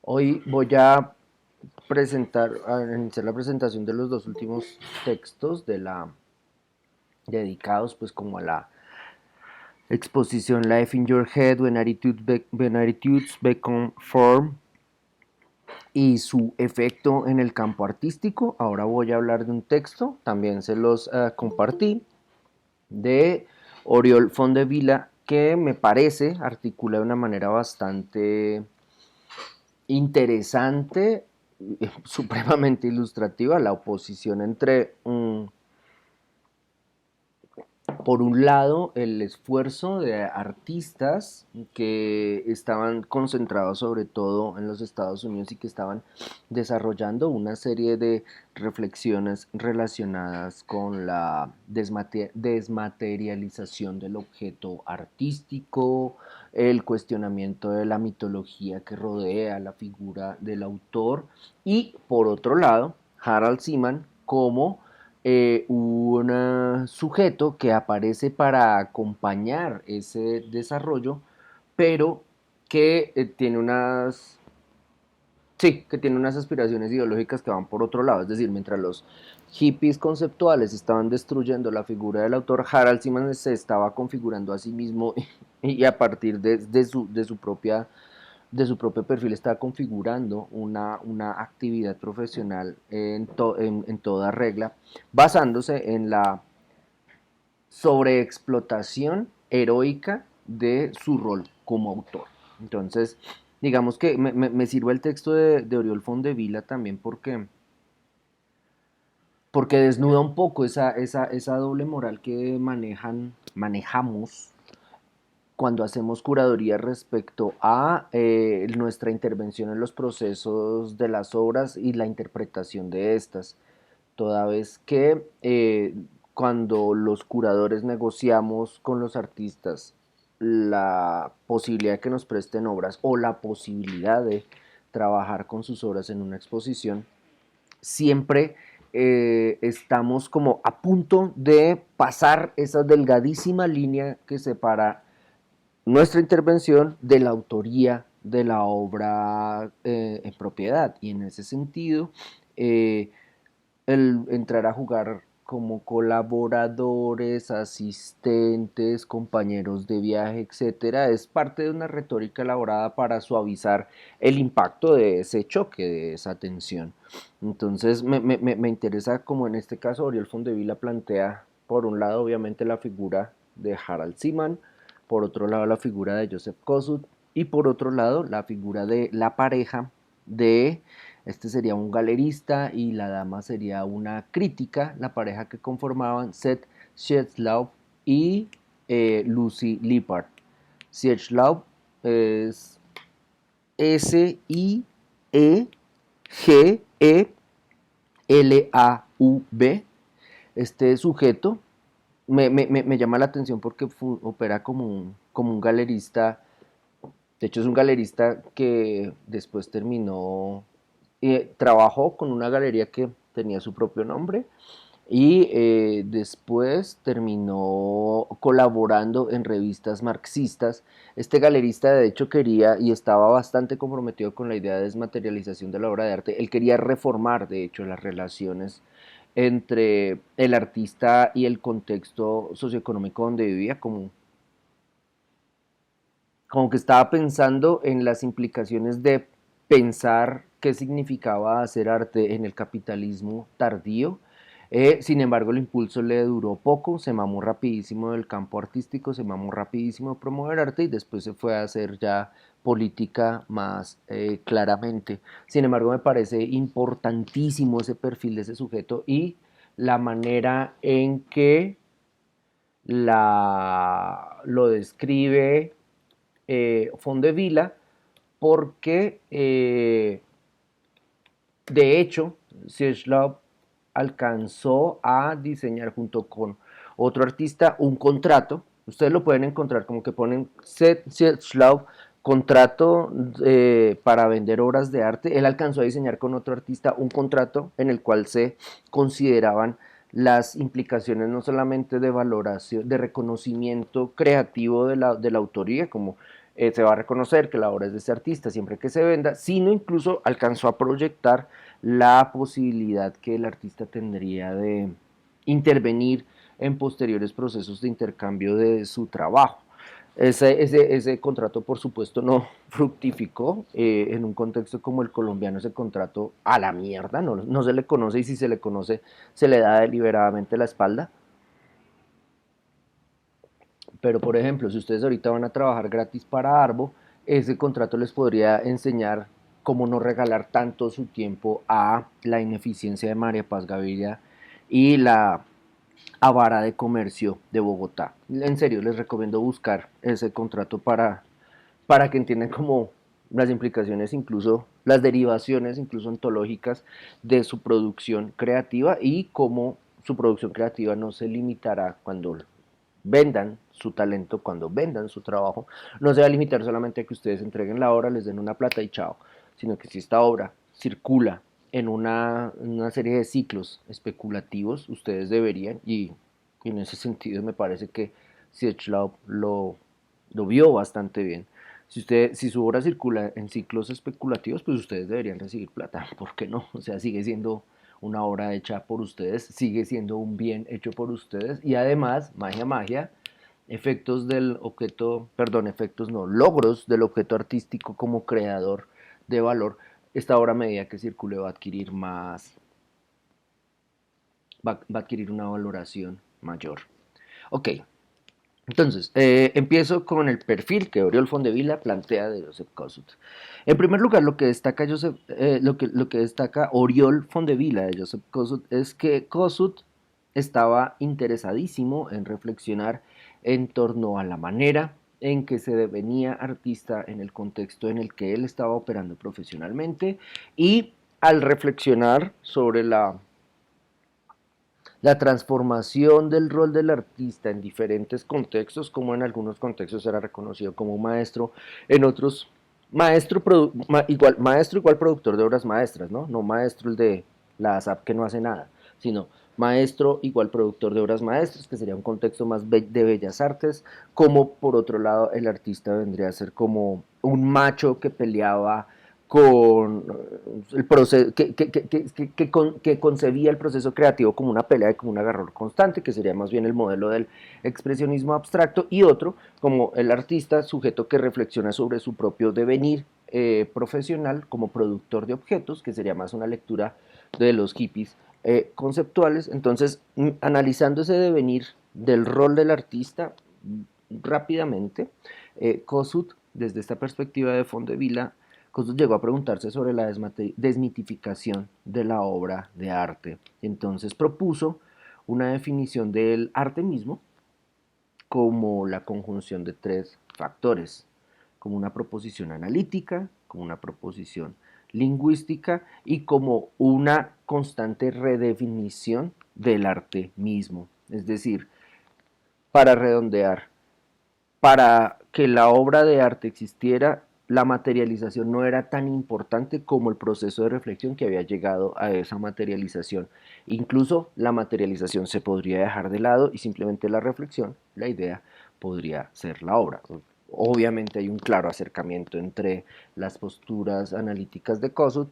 Hoy voy a iniciar la presentación de los dos últimos textos dedicados pues como a la exposición Life in Your Head, When Attitudes Become Form y su efecto en el campo artístico. Ahora voy a hablar de un texto, también se los compartí, de Oriol Fondevila, que me parece articula de una manera bastante interesante, supremamente ilustrativa, la oposición entre por un lado, el esfuerzo de artistas que estaban concentrados sobre todo en los Estados Unidos y que estaban desarrollando una serie de reflexiones relacionadas con la desmaterialización del objeto artístico, el cuestionamiento de la mitología que rodea la figura del autor y, por otro lado, Harald Seaman como un sujeto que aparece para acompañar ese desarrollo, pero que tiene unas, sí, que tiene unas aspiraciones ideológicas que van por otro lado. Es decir, mientras los hippies conceptuales estaban destruyendo la figura del autor, Harald Seaman se estaba configurando a sí mismo y a partir de su propio perfil está configurando una actividad profesional en toda regla, basándose en la sobreexplotación heroica de su rol como autor. Entonces, digamos que me sirve el texto de Oriol Fondevila también porque desnuda un poco esa doble moral que manejamos cuando hacemos curaduría respecto a nuestra intervención en los procesos de las obras y la interpretación de estas, toda vez que cuando los curadores negociamos con los artistas la posibilidad de que nos presten obras o la posibilidad de trabajar con sus obras en una exposición, siempre estamos como a punto de pasar esa delgadísima línea que separa nuestra intervención de la autoría de la obra en propiedad. Y en ese sentido, eh, el entrar a jugar como colaboradores, asistentes, compañeros de viaje, etcétera, es parte de una retórica elaborada para suavizar el impacto de ese choque, de esa tensión. Entonces me interesa como en este caso Oriol Fondevila plantea, por un lado obviamente la figura de Harald Seaman, por otro lado la figura de Joseph Kosuth y por otro lado la figura de la pareja de este sería un galerista y la dama sería una crítica, la pareja que conformaban Seth Sietzlaub y Lucy Lippard. Sietzlaub es Sieglaub. Este sujeto me llama la atención porque opera como un galerista. De hecho, es un galerista que después terminó, trabajó con una galería que tenía su propio nombre y después terminó colaborando en revistas marxistas. Este galerista de hecho quería y estaba bastante comprometido con la idea de desmaterialización de la obra de arte. Él quería reformar de hecho las relaciones entre el artista y el contexto socioeconómico donde vivía, como que estaba pensando en las implicaciones de pensar qué significaba hacer arte en el capitalismo tardío. Sin embargo, el impulso le duró poco, se mamó rapidísimo del campo artístico, se mamó rapidísimo de promover arte y después se fue a hacer ya política más claramente. Sin embargo, me parece importantísimo ese perfil de ese sujeto y la manera en que lo describe Fondevila, porque de hecho Sietzlaub alcanzó a diseñar junto con otro artista un contrato. Ustedes lo pueden encontrar como que ponen Sietzlaub contrato para vender obras de arte. Él alcanzó a diseñar con otro artista un contrato en el cual se consideraban las implicaciones no solamente de valoración, de reconocimiento creativo de la autoría, como se va a reconocer que la obra es de ese artista siempre que se venda, sino incluso alcanzó a proyectar la posibilidad que el artista tendría de intervenir en posteriores procesos de intercambio de su trabajo. Ese contrato, por supuesto, no fructificó. En un contexto como el colombiano, ese contrato a la mierda, no se le conoce, y si se le conoce, se le da deliberadamente la espalda. Pero, por ejemplo, si ustedes ahorita van a trabajar gratis para Arbo, ese contrato les podría enseñar cómo no regalar tanto su tiempo a la ineficiencia de María Paz Gaviria y la avara de comercio de Bogotá. En serio, les recomiendo buscar ese contrato para que entiendan como las implicaciones, incluso las derivaciones, incluso ontológicas, de su producción creativa, y cómo su producción creativa no se limitará cuando vendan su talento, cuando vendan su trabajo, no se va a limitar solamente a que ustedes entreguen la obra, les den una plata y chao, sino que si esta obra circula en una serie de ciclos especulativos, ustedes deberían, y en ese sentido me parece que Siechlaub lo vio bastante bien. Si su obra circula en ciclos especulativos, pues ustedes deberían recibir plata. ¿Por qué no? O sea, sigue siendo una obra hecha por ustedes, sigue siendo un bien hecho por ustedes, y además, magia, magia, efectos del objeto, perdón, efectos no, logros del objeto artístico como creador de valor, esta obra a medida que circule va a adquirir va a adquirir una valoración mayor. Ok, entonces, empiezo con el perfil que Oriol Fondevila plantea de Joseph Kosuth. En primer lugar, lo que destaca Oriol Fondevila de Joseph Kosuth es que Kosuth estaba interesadísimo en reflexionar en torno a la manera en que se devenía artista en el contexto en el que él estaba operando profesionalmente, y al reflexionar sobre la transformación del rol del artista en diferentes contextos, como en algunos contextos era reconocido como maestro, en otros maestro igual productor de obras maestras, ¿no? No maestro el de la ASAP que no hace nada, sino maestro igual productor de obras maestras, que sería un contexto más de bellas artes, como por otro lado el artista vendría a ser como un macho que peleaba con el proceso, que concebía el proceso creativo como una pelea y como un agarrón constante, que sería más bien el modelo del expresionismo abstracto, y otro como el artista, sujeto que reflexiona sobre su propio devenir profesional como productor de objetos, que sería más una lectura de los hippies conceptuales. Entonces, analizando ese devenir del rol del artista rápidamente, Kosuth, desde esta perspectiva de Fondevila, Kosuth llegó a preguntarse sobre la desmitificación de la obra de arte. Entonces propuso una definición del arte mismo como la conjunción de tres factores, como una proposición analítica, como una proposición lingüística y como una constante redefinición del arte mismo. Es decir, para redondear, para que la obra de arte existiera, la materialización no era tan importante como el proceso de reflexión que había llegado a esa materialización. Incluso la materialización se podría dejar de lado y simplemente la reflexión, la idea, podría ser la obra. Obviamente hay un claro acercamiento entre las posturas analíticas de Kosuth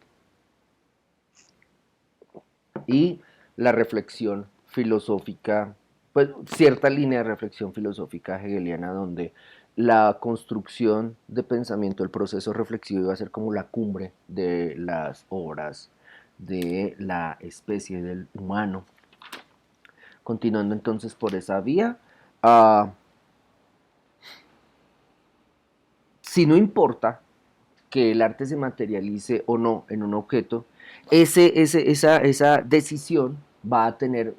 y la reflexión filosófica, pues cierta línea de reflexión filosófica hegeliana, donde la construcción de pensamiento, el proceso reflexivo, iba a ser como la cumbre de las obras de la especie del humano. Continuando entonces por esa vía, si no importa que el arte se materialice o no en un objeto, esa decisión va a tener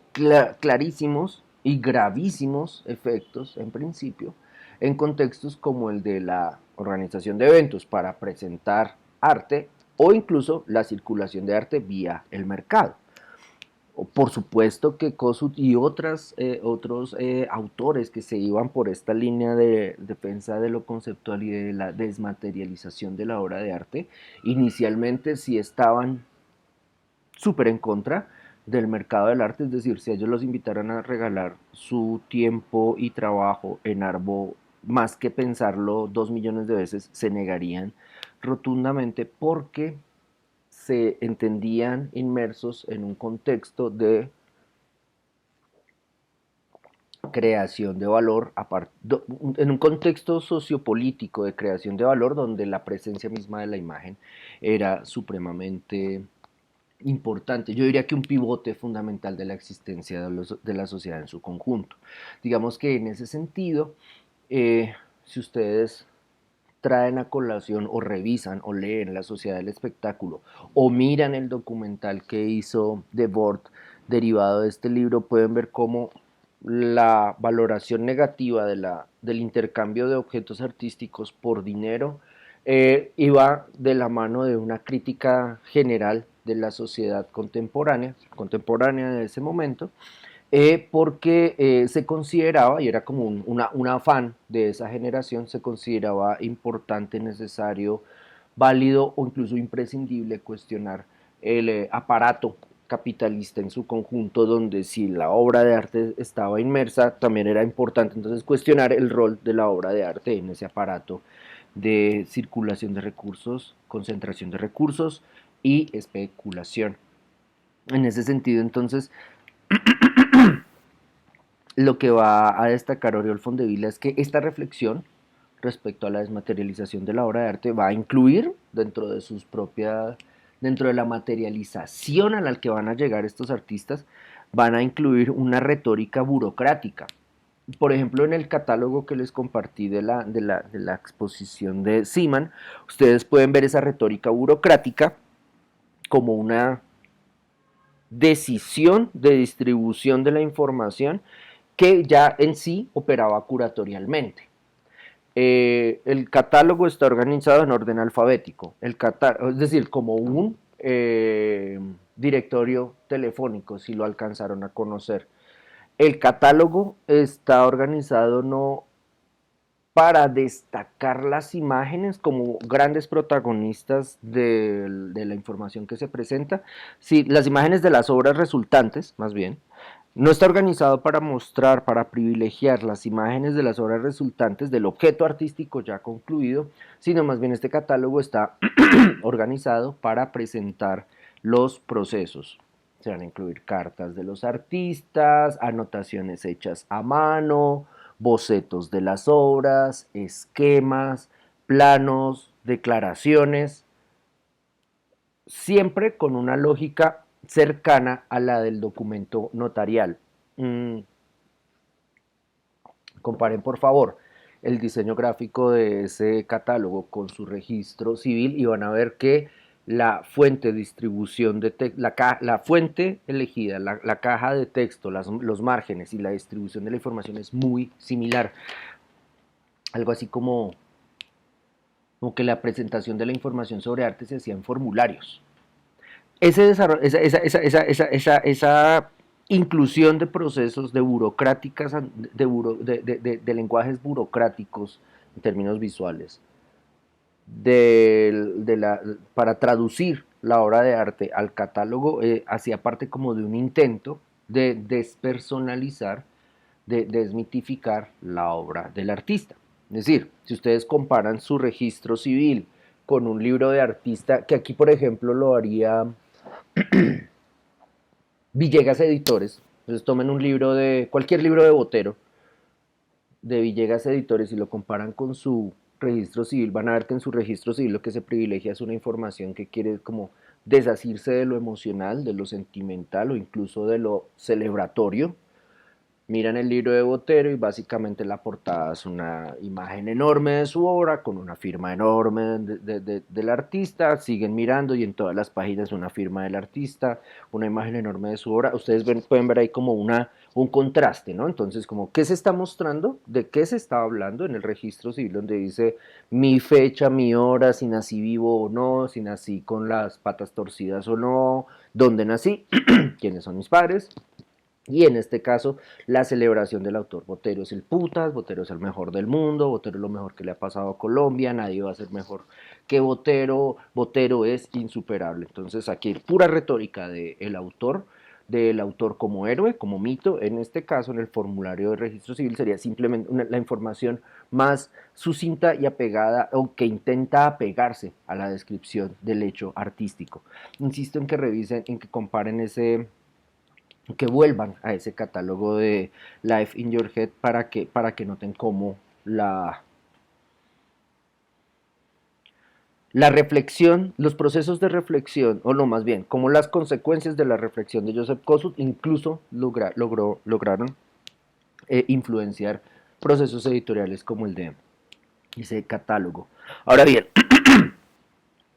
clarísimos y gravísimos efectos, en principio, en contextos como el de la organización de eventos para presentar arte, o incluso la circulación de arte vía el mercado. Por supuesto que Kosuth y otros autores que se iban por esta línea de defensa de lo conceptual y de la desmaterialización de la obra de arte, inicialmente sí estaban súper en contra del mercado del arte. Es decir, si ellos los invitaran a regalar su tiempo y trabajo en Arbo más que pensarlo 2 millones de veces, se negarían rotundamente porque se entendían inmersos en un contexto de creación de valor, en un contexto sociopolítico de creación de valor donde la presencia misma de la imagen era supremamente importante. Yo diría que un pivote fundamental de la existencia de la sociedad en su conjunto. Digamos que en ese sentido, si ustedes traen a colación o revisan o leen La Sociedad del Espectáculo o miran el documental que hizo Debord derivado de este libro, pueden ver cómo la valoración negativa del intercambio de objetos artísticos por dinero iba de la mano de una crítica general de la sociedad contemporánea de ese momento, porque se consideraba, y era como un afán de esa generación, se consideraba importante, necesario, válido o incluso imprescindible cuestionar el aparato capitalista en su conjunto, donde si la obra de arte estaba inmersa, también era importante entonces cuestionar el rol de la obra de arte en ese aparato de circulación de recursos, concentración de recursos y especulación. En ese sentido, entonces, lo que va a destacar Oriol Fondevila es que esta reflexión respecto a la desmaterialización de la obra de arte va a incluir dentro de sus propias, dentro de la materialización a la que van a llegar estos artistas, van a incluir una retórica burocrática. Por ejemplo, en el catálogo que les compartí de la exposición de Siman, ustedes pueden ver esa retórica burocrática como una decisión de distribución de la información que ya en sí operaba curatorialmente. El catálogo está organizado en orden alfabético, es decir, como un directorio telefónico, si lo alcanzaron a conocer. El catálogo está organizado no para destacar las imágenes como grandes protagonistas de la información que se presenta, sí, las imágenes de las obras resultantes, más bien, no está organizado para mostrar, para privilegiar las imágenes de las obras resultantes del objeto artístico ya concluido, sino más bien este catálogo está organizado para presentar los procesos. Se van a incluir cartas de los artistas, anotaciones hechas a mano, bocetos de las obras, esquemas, planos, declaraciones, siempre con una lógica cercana a la del documento notarial. Comparen por favor el diseño gráfico de ese catálogo con su registro civil y van a ver que la fuente de distribución de la fuente elegida, la caja de texto, los márgenes y la distribución de la información es muy similar. Algo así como que la presentación de la información sobre arte se hacía en formularios. Ese desarrollo, esa inclusión de procesos de burocráticas, de lenguajes burocráticos en términos visuales, para traducir la obra de arte al catálogo, hacía parte como de un intento de despersonalizar, de desmitificar la obra del artista. Es decir, si ustedes comparan su registro civil con un libro de artista, que aquí por ejemplo lo haría Villegas Editores, entonces tomen un libro de cualquier libro de Botero, de Villegas Editores y lo comparan con su registro civil, van a ver que en su registro civil lo que se privilegia es una información que quiere como desasirse de lo emocional, de lo sentimental o incluso de lo celebratorio. Miran el libro de Botero y básicamente la portada es una imagen enorme de su obra con una firma enorme del artista, siguen mirando y en todas las páginas una firma del artista, una imagen enorme de su obra. Ustedes pueden ver ahí como un contraste, ¿no? Entonces, como, ¿qué se está mostrando? ¿De qué se está hablando en el registro civil donde dice mi fecha, mi hora, si nací vivo o no, si nací con las patas torcidas o no, dónde nací, quiénes son mis padres? Y en este caso, la celebración del autor. Botero es el putas, Botero es el mejor del mundo, Botero es lo mejor que le ha pasado a Colombia, nadie va a ser mejor que Botero, Botero es insuperable. Entonces aquí pura retórica del autor, del autor como héroe, como mito. En este caso, en el formulario de registro civil, sería simplemente la información más sucinta y apegada, o que intenta apegarse a la descripción del hecho artístico. Insisto en que revisen, en que comparen que vuelvan a ese catálogo de Life in Your Head para que noten cómo la reflexión, los procesos de reflexión, o no, más bien, como las consecuencias de la reflexión de Joseph Kosuth incluso lograron influenciar procesos editoriales como el de ese catálogo. Ahora bien,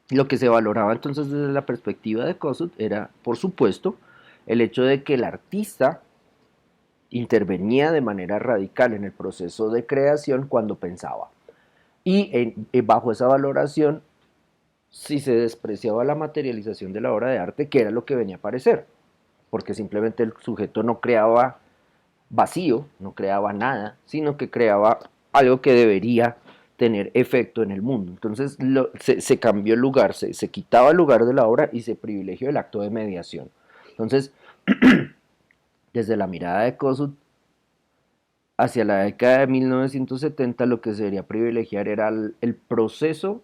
lo que se valoraba entonces desde la perspectiva de Kosuth era, por supuesto, el hecho de que el artista intervenía de manera radical en el proceso de creación cuando pensaba. Y bajo esa valoración, si se despreciaba la materialización de la obra de arte, que era lo que venía a aparecer, porque simplemente el sujeto no creaba vacío, no creaba nada, sino que creaba algo que debería tener efecto en el mundo. Entonces se cambió el lugar, se quitaba el lugar de la obra y se privilegió el acto de mediación. Entonces, desde la mirada de Kosuth, hacia la década de 1970 lo que se debería privilegiar era el proceso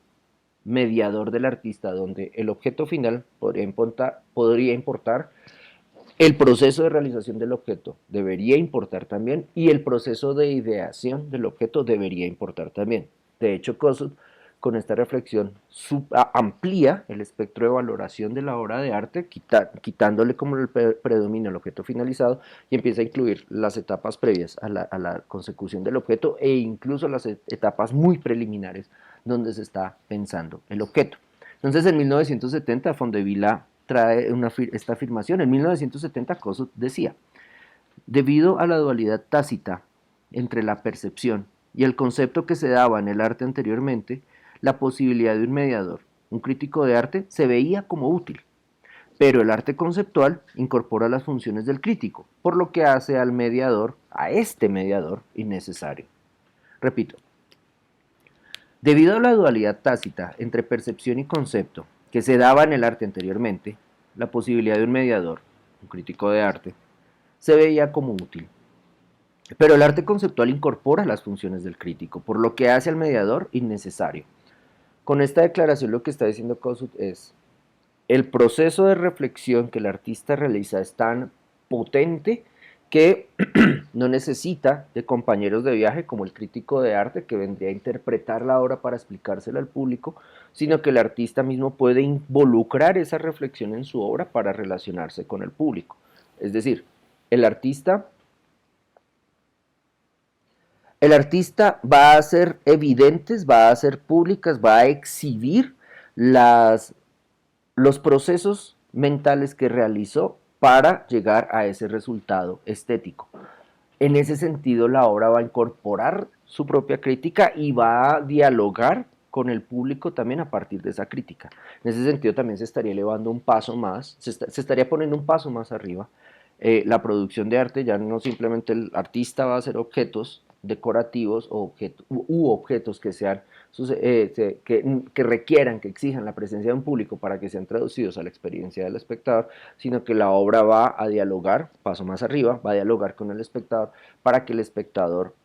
mediador del artista, donde el objeto final podría importar, el proceso de realización del objeto debería importar también, y el proceso de ideación del objeto debería importar también. De hecho, Kosuth, con esta reflexión, amplía el espectro de valoración de la obra de arte, quitándole como el predominio al objeto finalizado, y empieza a incluir las etapas previas a la consecución del objeto, e incluso las etapas muy preliminares donde se está pensando el objeto. Entonces, en 1970, Fondevila trae esta afirmación. En 1970, Kosuth decía: debido a la dualidad tácita entre la percepción y el concepto que se daba en el arte anteriormente, la posibilidad de un mediador, un crítico de arte, se veía como útil. Pero el arte conceptual incorpora las funciones del crítico, por lo que hace al mediador, a este mediador, innecesario. Repito, debido a la dualidad tácita entre percepción y concepto que se daba en el arte anteriormente, la posibilidad de un mediador, un crítico de arte, se veía como útil. Pero el arte conceptual incorpora las funciones del crítico, por lo que hace al mediador innecesario. Con esta declaración lo que está diciendo Kosuth es: el proceso de reflexión que el artista realiza es tan potente que no necesita de compañeros de viaje como el crítico de arte, que vendría a interpretar la obra para explicársela al público, sino que el artista mismo puede involucrar esa reflexión en su obra para relacionarse con el público. Es decir, el artista el artista va a hacer evidentes, va a hacer públicas, va a exhibir las, los procesos mentales que realizó para llegar a ese resultado estético. En ese sentido, la obra va a incorporar su propia crítica y va a dialogar con el público también a partir de esa crítica. En ese sentido, también se estaría elevando un paso más, se estaría poniendo un paso más arriba. La producción de arte, ya no simplemente el artista va a hacer objetos decorativos u objetos que sean que requieran, que exijan la presencia de un público para que sean traducidos a la experiencia del espectador, sino que la obra va a dialogar, paso más arriba, va a dialogar con el espectador para que el espectador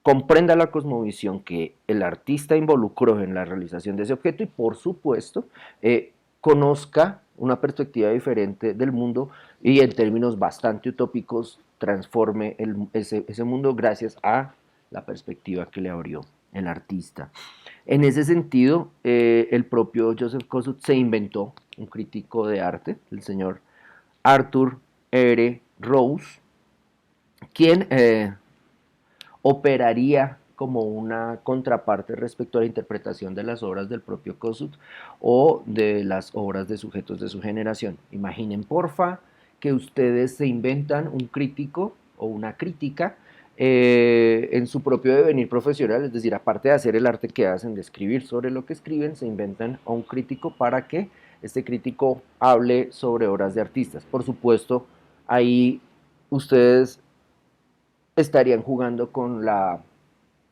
comprenda la cosmovisión que el artista involucró en la realización de ese objeto, y por supuesto conozca una perspectiva diferente del mundo, y en términos bastante utópicos transforme ese mundo gracias a la perspectiva que le abrió el artista. En ese sentido, el propio Joseph Kosuth se inventó un crítico de arte, el señor Arthur R. Rose, quien operaría como una contraparte respecto a la interpretación de las obras del propio Kosuth o de las obras de sujetos de su generación. Imaginen, porfa, que ustedes se inventan un crítico o una crítica en su propio devenir profesional, es decir, aparte de hacer el arte que hacen, de escribir sobre lo que escriben, se inventan a un crítico para que este crítico hable sobre obras de artistas. Por supuesto, ahí ustedes estarían jugando con la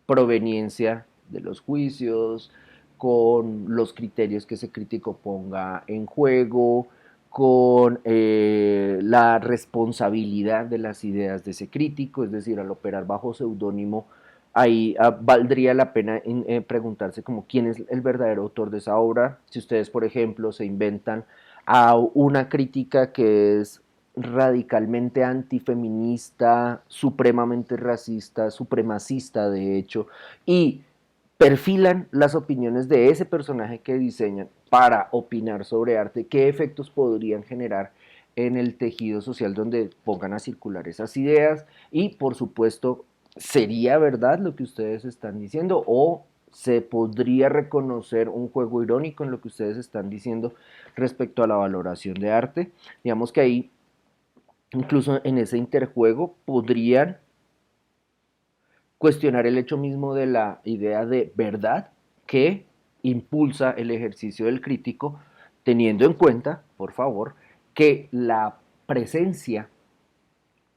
proveniencia de los juicios, con los criterios que ese crítico ponga en juego, con la responsabilidad de las ideas de ese crítico, es decir, al operar bajo seudónimo, ahí valdría la pena preguntarse como quién es el verdadero autor de esa obra. Si ustedes, por ejemplo, se inventan a una crítica que es radicalmente antifeminista, supremamente racista, supremacista de hecho, y perfilan las opiniones de ese personaje que diseñan para opinar sobre arte, qué efectos podrían generar en el tejido social donde pongan a circular esas ideas y por supuesto, ¿sería verdad lo que ustedes están diciendo o se podría reconocer un juego irónico en lo que ustedes están diciendo respecto a la valoración de arte? Digamos que ahí, incluso en ese interjuego, podrían cuestionar el hecho mismo de la idea de verdad que impulsa el ejercicio del crítico, teniendo en cuenta, por favor, que la presencia,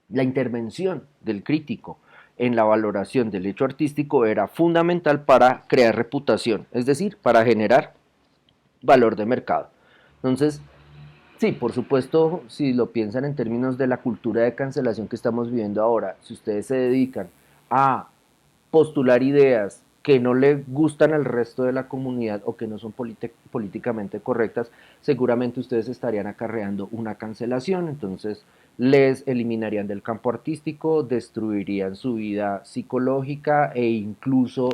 la intervención del crítico en la valoración del hecho artístico era fundamental para crear reputación, es decir, para generar valor de mercado. Entonces, sí, por supuesto, si lo piensan en términos de la cultura de cancelación que estamos viviendo ahora, si ustedes se dedican a postular ideas que no le gustan al resto de la comunidad o que no son políticamente correctas, seguramente ustedes estarían acarreando una cancelación, entonces les eliminarían del campo artístico, destruirían su vida psicológica e incluso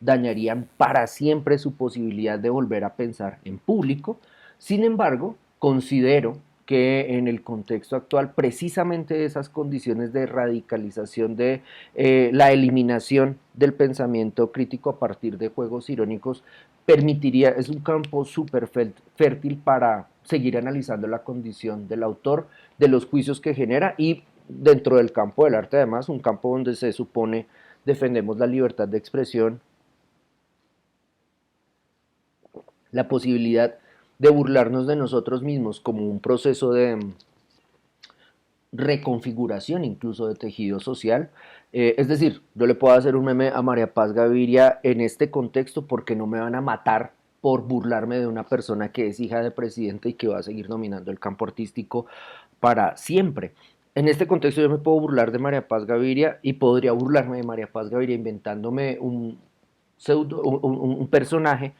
dañarían para siempre su posibilidad de volver a pensar en público. Sin embargo, considero que en el contexto actual precisamente esas condiciones de radicalización de la eliminación del pensamiento crítico a partir de juegos irónicos permitiría, es un campo súper fértil para seguir analizando la condición del autor, de los juicios que genera y dentro del campo del arte además, un campo donde se supone defendemos la libertad de expresión, la posibilidad de burlarnos de nosotros mismos como un proceso de reconfiguración incluso de tejido social. Es decir, yo le puedo hacer un meme a María Paz Gaviria en este contexto porque no me van a matar por burlarme de una persona que es hija de presidente y que va a seguir dominando el campo artístico para siempre. En este contexto yo me puedo burlar de María Paz Gaviria y podría burlarme de María Paz Gaviria inventándome un personaje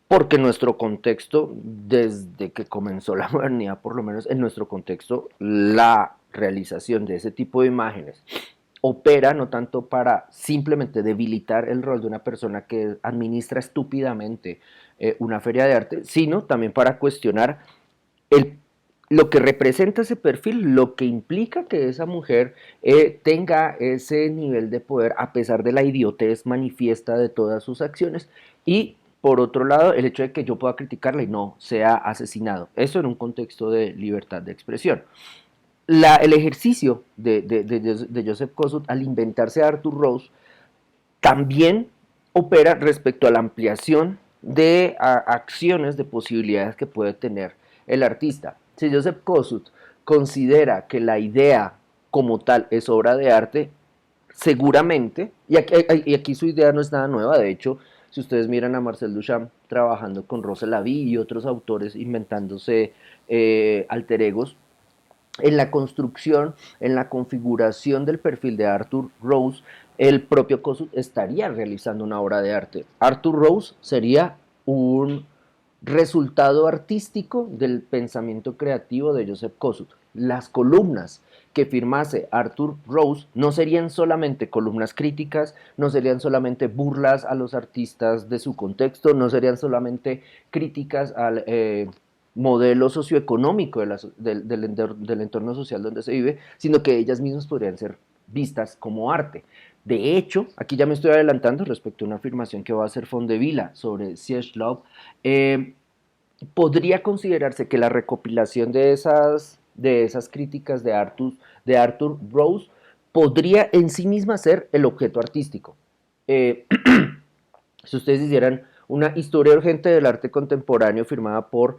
porque nuestro contexto, desde que comenzó la modernidad, por lo menos en nuestro contexto, la realización de ese tipo de imágenes opera no tanto para simplemente debilitar el rol de una persona que administra estúpidamente una feria de arte, sino también para cuestionar el, lo que representa ese perfil, lo que implica que esa mujer tenga ese nivel de poder a pesar de la idiotez manifiesta de todas sus acciones y por otro lado el hecho de que yo pueda criticarla y no sea asesinado, eso en un contexto de libertad de expresión. El ejercicio de Joseph Kosuth al inventarse a Arthur Rose también opera respecto a la ampliación de acciones, de posibilidades que puede tener el artista. Si Joseph Kosuth considera que la idea como tal es obra de arte, seguramente, y aquí su idea no es nada nueva, de hecho, si ustedes miran a Marcel Duchamp trabajando con Rosa Lavie y otros autores inventándose alter egos, en la construcción, en la configuración del perfil de Arthur Rose, el propio Kosuth estaría realizando una obra de arte. Arthur Rose sería un resultado artístico del pensamiento creativo de Joseph Kosuth. Las columnas que firmase Arthur Rose no serían solamente columnas críticas, no serían solamente burlas a los artistas de su contexto, no serían solamente críticas al modelo socioeconómico del entorno social donde se vive, sino que ellas mismas podrían ser vistas como arte. De hecho, aquí ya me estoy adelantando respecto a una afirmación que va a hacer Fondevila sobre Cieslov, podría considerarse que la recopilación de esas críticas de Arthur Rose podría en sí misma ser el objeto artístico. Eh, si ustedes hicieran una historia urgente del arte contemporáneo firmada por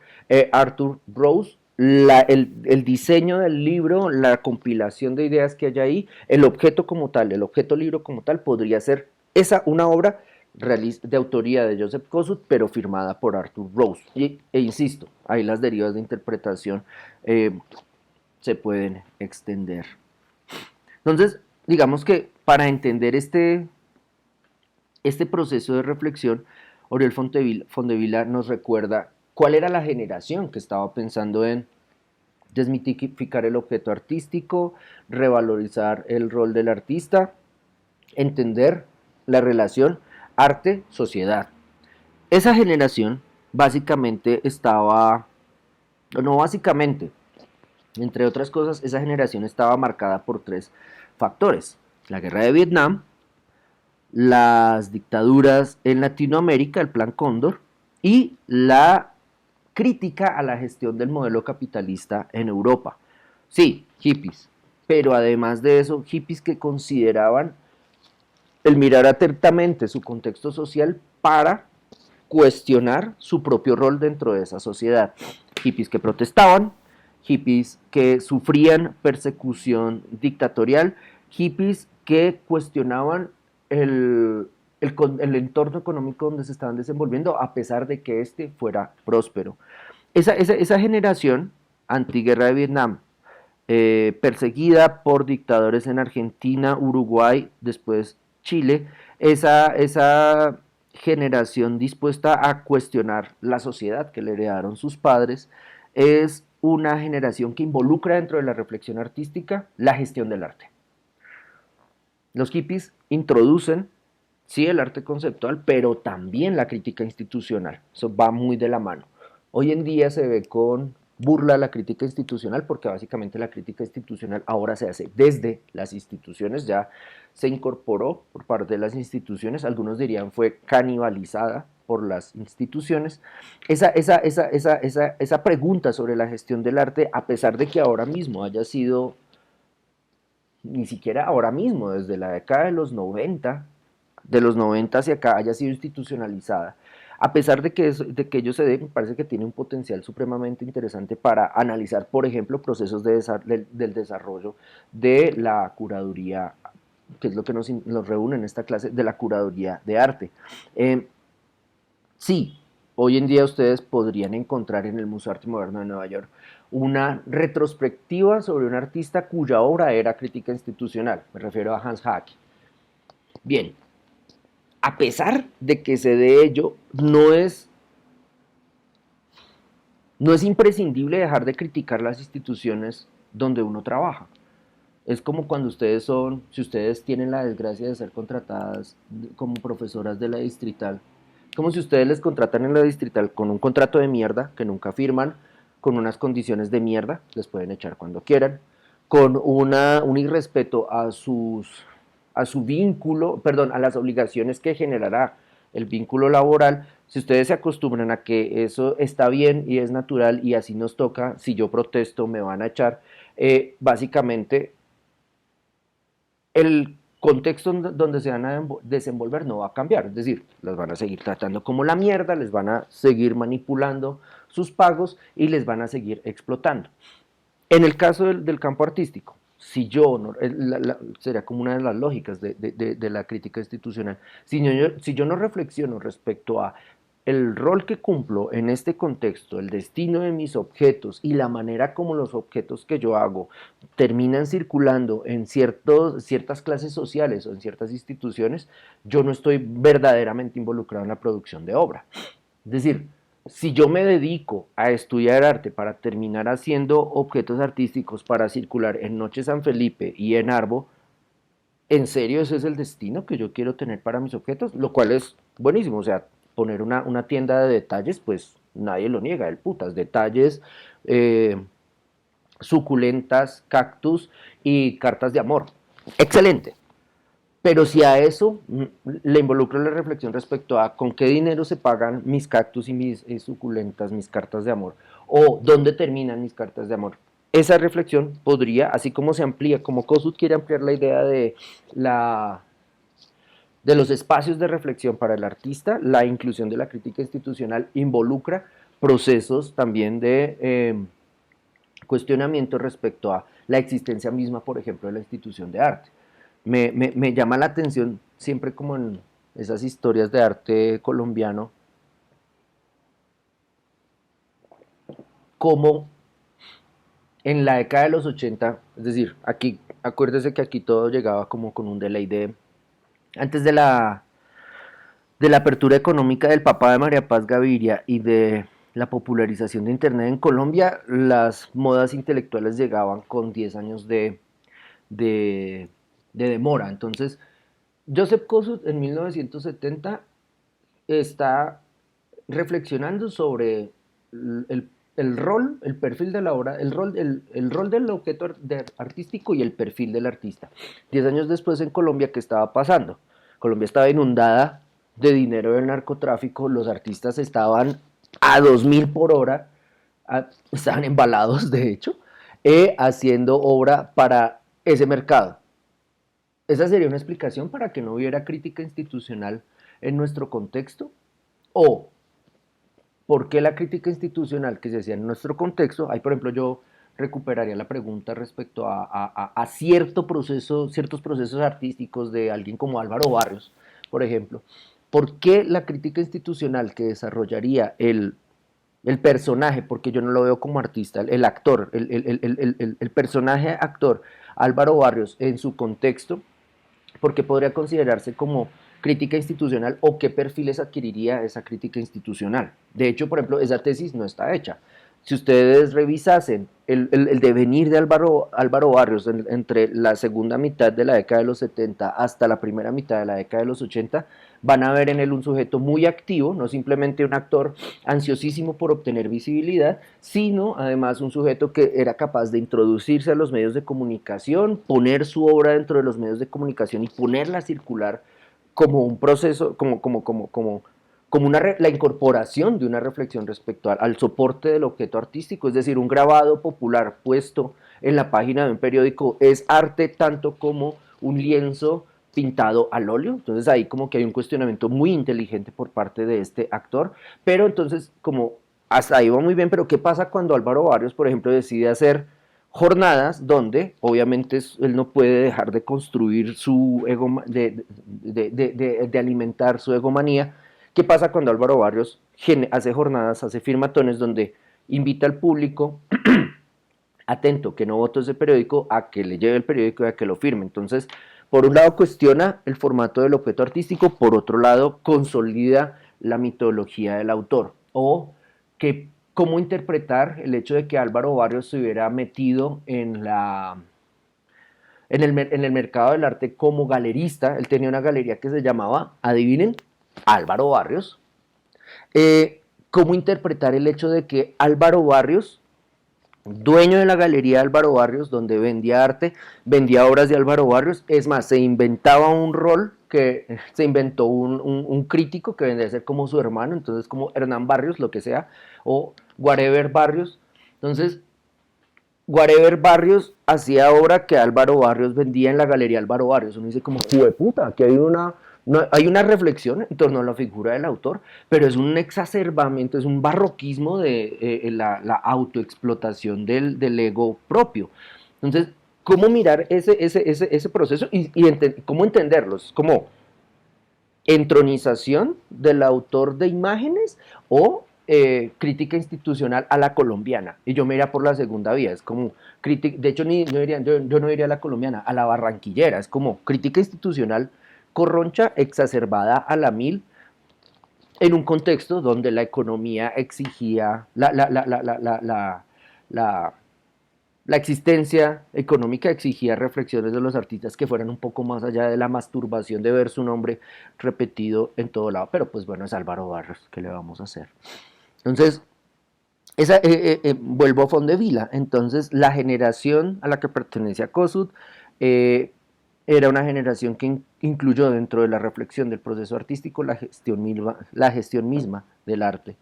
Arthur Rose, el diseño del libro, la compilación de ideas que hay ahí, el objeto como tal, el objeto libro como tal, podría ser esa una obra de autoría de Joseph Kosuth, pero firmada por Arthur Rose. E insisto, ahí las derivas de interpretación se pueden extender. Entonces, digamos que para entender este proceso de reflexión, Oriol Fondevila nos recuerda cuál era la generación que estaba pensando en desmitificar el objeto artístico, revalorizar el rol del artista, entender la relación arte-sociedad. Esa generación básicamente estaba, no básicamente, entre otras cosas, esa generación estaba marcada por tres factores: la guerra de Vietnam, las dictaduras en Latinoamérica, el Plan Cóndor, y la crítica a la gestión del modelo capitalista en Europa. Sí, hippies, pero además de eso, hippies que consideraban el mirar atentamente su contexto social para cuestionar su propio rol dentro de esa sociedad. Hippies que protestaban, hippies que sufrían persecución dictatorial, hippies que cuestionaban el entorno económico donde se estaban desenvolviendo a pesar de que éste fuera próspero. Esa generación antiguerra de Vietnam, perseguida por dictadores en Argentina, Uruguay, después Chile, esa generación dispuesta a cuestionar la sociedad que le heredaron sus padres, es una generación que involucra dentro de la reflexión artística la gestión del arte. Los hippies introducen, sí, el arte conceptual, pero también la crítica institucional. Eso va muy de la mano. Hoy en día se ve con burla la crítica institucional porque básicamente la crítica institucional ahora se hace desde las instituciones, ya se incorporó por parte de las instituciones, algunos dirían fue canibalizada por las instituciones. Esa pregunta sobre la gestión del arte, a pesar de que ahora mismo haya sido, ni siquiera ahora mismo, desde la década de los 90 hacia acá, haya sido institucionalizada. A pesar de que ello se dé, me parece que tiene un potencial supremamente interesante para analizar, por ejemplo, procesos del desarrollo de la curaduría, que es lo que nos reúne en esta clase, de la curaduría de arte. Sí, hoy en día ustedes podrían encontrar en el Museo de Arte Moderno de Nueva York una retrospectiva sobre un artista cuya obra era crítica institucional, me refiero a Hans Hack. Bien, a pesar de que se dé ello, no es imprescindible dejar de criticar las instituciones donde uno trabaja. Es como cuando si ustedes tienen la desgracia de ser contratadas como profesoras de la distrital, como si ustedes les contratan en la distrital con un contrato de mierda que nunca firman, con unas condiciones de mierda, les pueden echar cuando quieran, con un irrespeto a su vínculo, perdón, a las obligaciones que generará el vínculo laboral. Si ustedes se acostumbran a que eso está bien y es natural y así nos toca, si yo protesto me van a echar, básicamente el contexto donde se van a desenvolver no va a cambiar, es decir, las van a seguir tratando como la mierda, les van a seguir manipulando sus pagos y les van a seguir explotando. En el caso del campo artístico, si yo, no, sería como una de las lógicas de la crítica institucional, si yo no reflexiono respecto a el rol que cumplo en este contexto, el destino de mis objetos y la manera como los objetos que yo hago terminan circulando en ciertas clases sociales o en ciertas instituciones, yo no estoy verdaderamente involucrado en la producción de obra. Es decir, si yo me dedico a estudiar arte para terminar haciendo objetos artísticos para circular en Noche San Felipe y en Arbo, ¿en serio ese es el destino que yo quiero tener para mis objetos? Lo cual es buenísimo, o sea, poner una tienda de detalles, pues nadie lo niega, el putas, detalles, eh, suculentas, cactus y cartas de amor. Excelente. Pero si a eso le involucro la reflexión respecto a con qué dinero se pagan mis cactus y mis suculentas, mis cartas de amor, o dónde terminan mis cartas de amor, esa reflexión podría, así como se amplía, como Kosuth quiere ampliar la idea la, de los espacios de reflexión para el artista, la inclusión de la crítica institucional involucra procesos también de cuestionamiento respecto a la existencia misma, por ejemplo, de la institución de arte. Me llama la atención siempre como esas historias de arte colombiano, como en la década de los 80, es decir, aquí, acuérdese que aquí todo llegaba como con un delay de, antes de la apertura económica del papá de María Paz Gaviria y de la popularización de Internet en Colombia, las modas intelectuales llegaban con 10 años de, de demora. Entonces, Joseph Kosuth en 1970 está reflexionando sobre el rol, el perfil de la obra, el rol del objeto artístico y el perfil del artista. 10 años después en Colombia, ¿qué estaba pasando? Colombia estaba inundada de dinero del narcotráfico, los artistas estaban a 2000 por hora, estaban embalados de hecho, haciendo obra para ese mercado. Esa sería una explicación para que no hubiera crítica institucional en nuestro contexto. O por qué la crítica institucional que se hacía en nuestro contexto, ahí por ejemplo yo recuperaría la pregunta respecto a cierto proceso, ciertos procesos artísticos de alguien como Álvaro Barrios, por ejemplo. ¿Por qué la crítica institucional que desarrollaría el personaje, porque yo no lo veo como artista, el actor, el personaje actor Álvaro Barrios en su contexto, porque podría considerarse como crítica institucional o qué perfiles adquiriría esa crítica institucional? De hecho, por ejemplo, esa tesis no está hecha. Si ustedes revisasen el devenir de Álvaro Barrios entre la segunda mitad de la década de los 70 hasta la primera mitad de la década de los 80, van a ver en él un sujeto muy activo, no simplemente un actor ansiosísimo por obtener visibilidad, sino además un sujeto que era capaz de introducirse a los medios de comunicación, poner su obra dentro de los medios de comunicación y ponerla a circular como un proceso, la incorporación de una reflexión respecto al soporte del objeto artístico, es decir, un grabado popular puesto en la página de un periódico es arte tanto como un lienzo pintado al óleo. Entonces ahí como que hay un cuestionamiento muy inteligente por parte de este actor, pero entonces como hasta ahí va muy bien, pero ¿qué pasa cuando Álvaro Barrios, por ejemplo, decide hacer jornadas donde obviamente él no puede dejar de construir su ego, de alimentar su egomanía? ¿Qué pasa cuando Álvaro Barrios hace jornadas, hace firmatones donde invita al público atento, que no votó ese periódico, a que le lleve el periódico y a que lo firme? Entonces, por un lado cuestiona el formato del objeto artístico, por otro lado consolida la mitología del autor, o que cómo interpretar el hecho de que Álvaro Barrios se hubiera metido en el mercado del arte como galerista. Él tenía una galería que se llamaba, adivinen, Álvaro Barrios. ¿Cómo interpretar el hecho de que Álvaro Barrios, dueño de la galería Álvaro Barrios, donde vendía arte, vendía obras de Álvaro Barrios, es más, se inventaba un rol, que se inventó un crítico que vendría a ser como su hermano, entonces como Hernán Barrios, lo que sea, o Whatever Barrios? Entonces, Whatever Barrios hacía obra que Álvaro Barrios vendía en la galería Álvaro Barrios. Uno dice como, puta, aquí hay una reflexión en torno a la figura del autor, pero es un exacerbamiento, es un barroquismo de la autoexplotación del ego propio. Entonces, ¿cómo mirar ese proceso y cómo entenderlos? ¿Como entronización del autor de imágenes o crítica institucional a la colombiana? Y yo me iría por la segunda vía, es como de hecho yo no iría a la colombiana, a la barranquillera, es como crítica institucional corroncha, exacerbada a la mil, en un contexto donde la economía exigía la existencia económica exigía reflexiones de los artistas que fueran un poco más allá de la masturbación de ver su nombre repetido en todo lado. Pero pues bueno, es Álvaro Barrios, ¿qué le vamos a hacer? Entonces, vuelvo a Fondevila. Entonces, la generación a la que pertenece a Kosuth era una generación que incluyó dentro de la reflexión del proceso artístico la gestión misma del arte.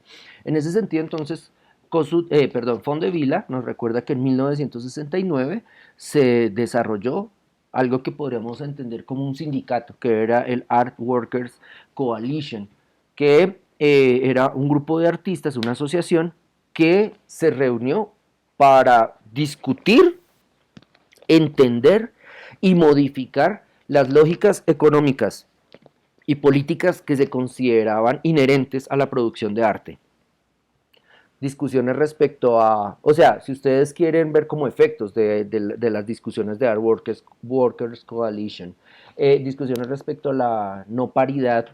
En ese sentido, entonces, Fondevila nos recuerda que en 1969 se desarrolló algo que podríamos entender como un sindicato, que era el Art Workers Coalition, que era un grupo de artistas, una asociación que se reunió para discutir, entender y modificar las lógicas económicas y políticas que se consideraban inherentes a la producción de arte. Discusiones respecto a, o sea, si ustedes quieren ver como efectos de las discusiones de Art Workers Coalition, discusiones respecto a la no paridad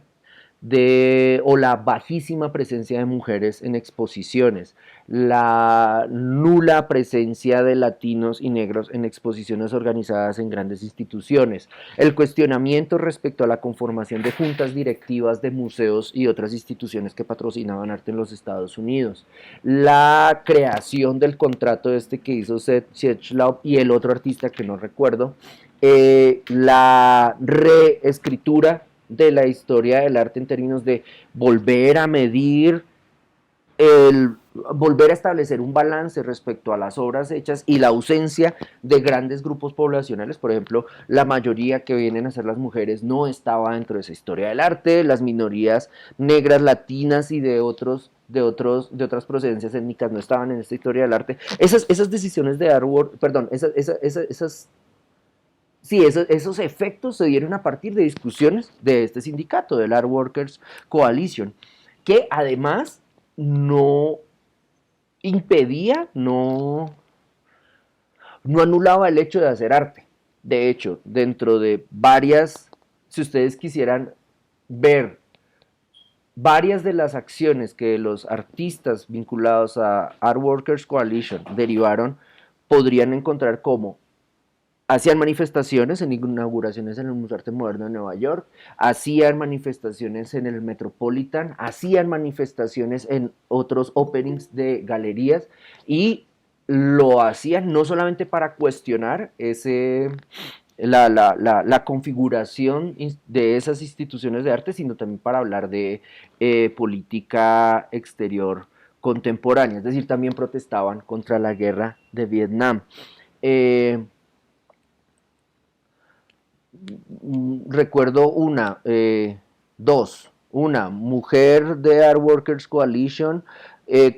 o la bajísima presencia de mujeres en exposiciones, la nula presencia de latinos y negros en exposiciones organizadas en grandes instituciones, el cuestionamiento respecto a la conformación de juntas directivas de museos y otras instituciones que patrocinaban arte en los Estados Unidos, la creación del contrato este que hizo Seth Siedlaub y el otro artista que no recuerdo, la reescritura de la historia del arte en términos de volver a medir, volver a establecer un balance respecto a las obras hechas y la ausencia de grandes grupos poblacionales. Por ejemplo, la mayoría que vienen a ser las mujeres no estaba dentro de esa historia del arte, las minorías negras, latinas y de otras procedencias étnicas no estaban en esta historia del arte. Esas decisiones de artwork, perdón, sí, esos efectos se dieron a partir de discusiones de este sindicato, del Art Workers Coalition, que además no impedía, no anulaba el hecho de hacer arte. De hecho, dentro de varias, si ustedes quisieran ver varias de las acciones que los artistas vinculados a Art Workers Coalition derivaron, podrían encontrar como hacían manifestaciones en inauguraciones en el Museo de Arte Moderno de Nueva York, hacían manifestaciones en el Metropolitan, hacían manifestaciones en otros openings de galerías y lo hacían no solamente para cuestionar la configuración de esas instituciones de arte, sino también para hablar de política exterior contemporánea, es decir, también protestaban contra la guerra de Vietnam. Eh, Recuerdo una mujer de Art Workers Coalition,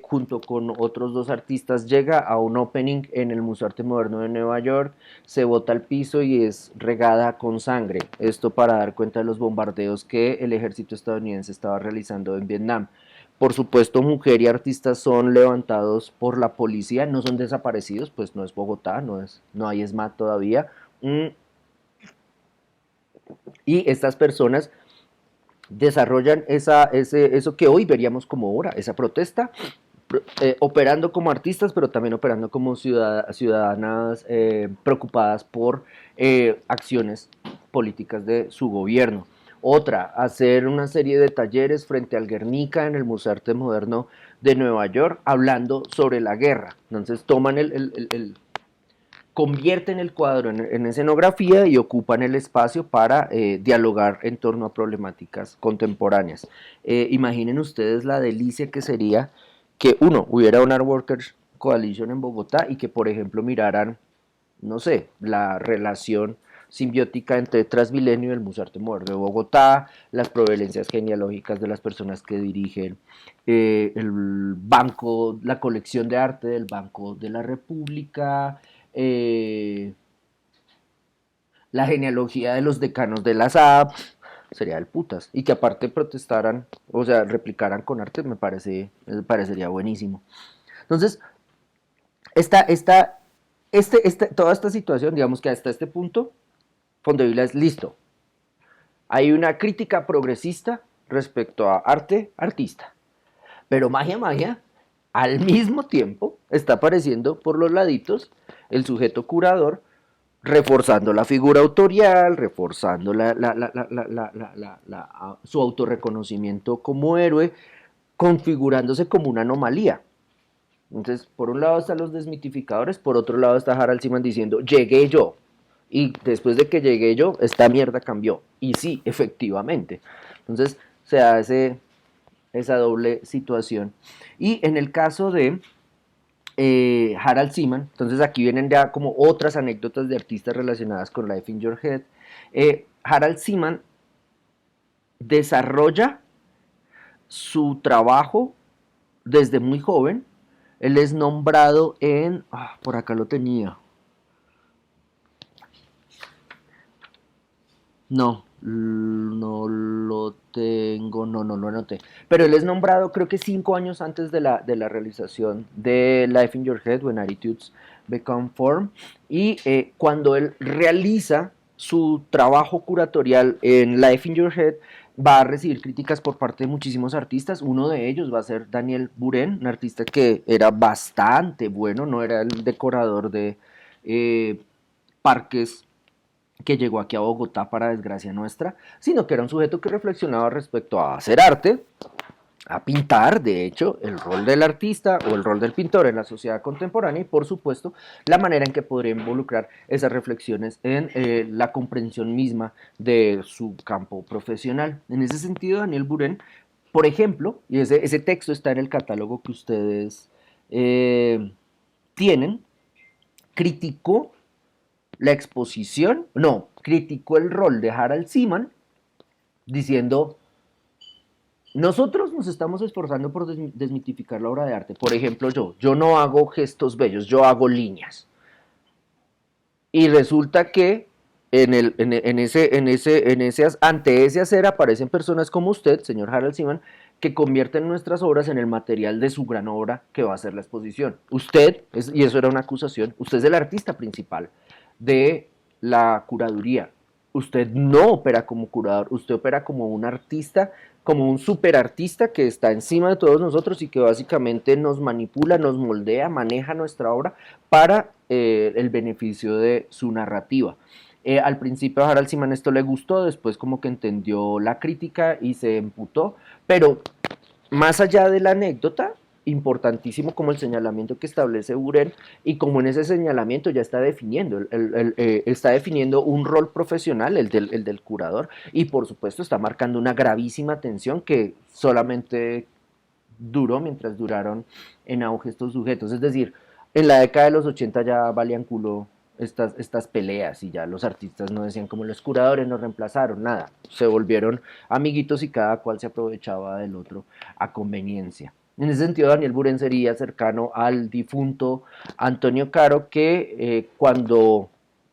junto con otros dos artistas, llega a un opening en el Museo de Arte Moderno de Nueva York, se bota al piso y es regada con sangre. Esto para dar cuenta de los bombardeos que el ejército estadounidense estaba realizando en Vietnam. Por supuesto, mujer y artistas son levantados por la policía, no son desaparecidos, pues no es Bogotá, no hay ESMAD todavía. Y estas personas desarrollan eso que hoy veríamos como obra, esa protesta, operando como artistas, pero también operando como ciudadanas preocupadas por acciones políticas de su gobierno. Otra, hacer una serie de talleres frente al Guernica en el Museo de Arte Moderno de Nueva York, hablando sobre la guerra. Entonces toman convierten el cuadro en escenografía y ocupan el espacio para dialogar en torno a problemáticas contemporáneas. Imaginen ustedes la delicia que sería que hubiera un Art Workers Coalition en Bogotá y que, por ejemplo, miraran, no sé, la relación simbiótica entre Transmilenio y el Museo de Arte Moderno de Bogotá, las proveniencias genealógicas de las personas que dirigen el banco, la colección de arte del Banco de la República, eh, la genealogía de los decanos de la SAP, sería del putas. Y que aparte protestaran, o sea, replicaran con arte, me parecería buenísimo. Entonces, toda esta situación, digamos que hasta este punto, Fondevila es listo. Hay una crítica progresista respecto a arte, artista. Pero magia, al mismo tiempo está apareciendo por los laditos el sujeto curador reforzando la figura autorial, reforzando su autorreconocimiento como héroe, configurándose como una anomalía. Entonces, por un lado están los desmitificadores, por otro lado está Harald Seaman diciendo, llegué yo. Y después de que llegué yo, esta mierda cambió. Y sí, efectivamente. Entonces, se da esa doble situación. Y en el caso de Harald Seaman, entonces aquí vienen ya como otras anécdotas de artistas relacionadas con Life in Your Head. Harald Seaman desarrolla su trabajo desde muy joven. Él es nombrado por acá lo tenía. No, No lo tengo, no lo anoté. Pero él es nombrado, creo que 5 años antes de la realización de Life in Your Head, When Attitudes Become Form. Y cuando él realiza su trabajo curatorial en Life in Your Head, va a recibir críticas por parte de muchísimos artistas. Uno de ellos va a ser Daniel Buren, un artista que era bastante bueno, no era el decorador de parques que llegó aquí a Bogotá para desgracia nuestra, sino que era un sujeto que reflexionaba respecto a hacer arte, a pintar, de hecho, el rol del artista o el rol del pintor en la sociedad contemporánea y, por supuesto, la manera en que podría involucrar esas reflexiones en la comprensión misma de su campo profesional. En ese sentido, Daniel Buren, por ejemplo, y ese texto está en el catálogo que ustedes tienen, criticó la exposición, no, criticó el rol de Harald Seaman diciendo, nosotros nos estamos esforzando por desmitificar la obra de arte. Por ejemplo, yo no hago gestos bellos, yo hago líneas. Y resulta que ante ese hacer aparecen personas como usted, señor Harald Seaman, que convierten nuestras obras en el material de su gran obra que va a ser la exposición. Usted, y eso era una acusación, usted es el artista principal de la curaduría. Usted no opera como curador, usted opera como un artista, como un superartista que está encima de todos nosotros y que básicamente nos manipula, nos moldea, maneja nuestra obra para el beneficio de su narrativa. Al principio a Harald Seaman esto le gustó, después como que entendió la crítica y se emputó, pero más allá de la anécdota, importantísimo como el señalamiento que establece Buren y como en ese señalamiento ya está definiendo, está definiendo un rol profesional, el del curador, y por supuesto está marcando una gravísima tensión que solamente duró mientras duraron en auge estos sujetos. Es decir, en la década de los 80 ya valían culo estas peleas y ya los artistas no decían como los curadores nos reemplazaron, nada, se volvieron amiguitos y cada cual se aprovechaba del otro a conveniencia. En ese sentido, Daniel Buren sería cercano al difunto Antonio Caro, que cuando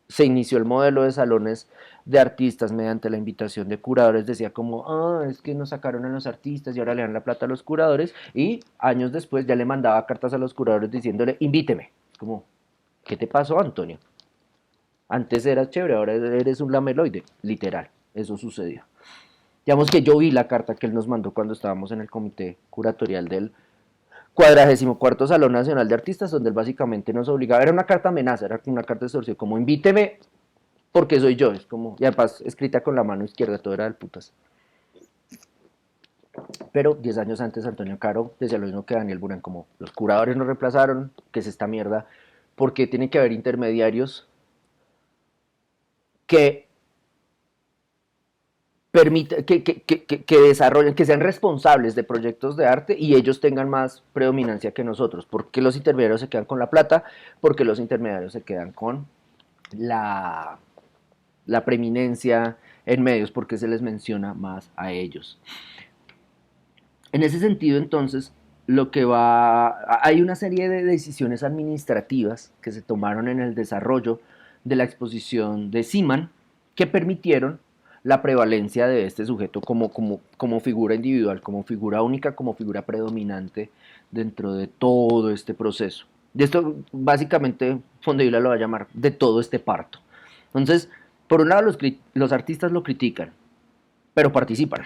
se inició el modelo de salones de artistas mediante la invitación de curadores decía como, es que nos sacaron a los artistas y ahora le dan la plata a los curadores, y años después ya le mandaba cartas a los curadores diciéndole, invíteme. Como, ¿qué te pasó, Antonio? Antes eras chévere, ahora eres un lameloide, literal, eso sucedió. Digamos que yo vi la carta que él nos mandó cuando estábamos en el comité curatorial del 44º Salón Nacional de Artistas, donde él básicamente nos obligaba, era una carta amenaza, era una carta de extorsión, como invíteme porque soy yo, es como, y además escrita con la mano izquierda, todo era del putas. Pero 10 años antes Antonio Caro decía lo mismo que Daniel Buren, como los curadores nos reemplazaron, que es esta mierda, porque tiene que haber intermediarios que permita, que desarrollen, que sean responsables de proyectos de arte y ellos tengan más predominancia que nosotros, porque los intermediarios se quedan con la plata, porque los intermediarios se quedan con la preeminencia en medios, porque se les menciona más a ellos. En ese sentido, entonces, hay una serie de decisiones administrativas que se tomaron en el desarrollo de la exposición de Seaman que permitieron la prevalencia de este sujeto como figura individual, como figura única, como figura predominante dentro de todo este proceso. De esto, básicamente, Fondevila lo va a llamar de todo este parto. Entonces, por un lado, los artistas lo critican, pero participan.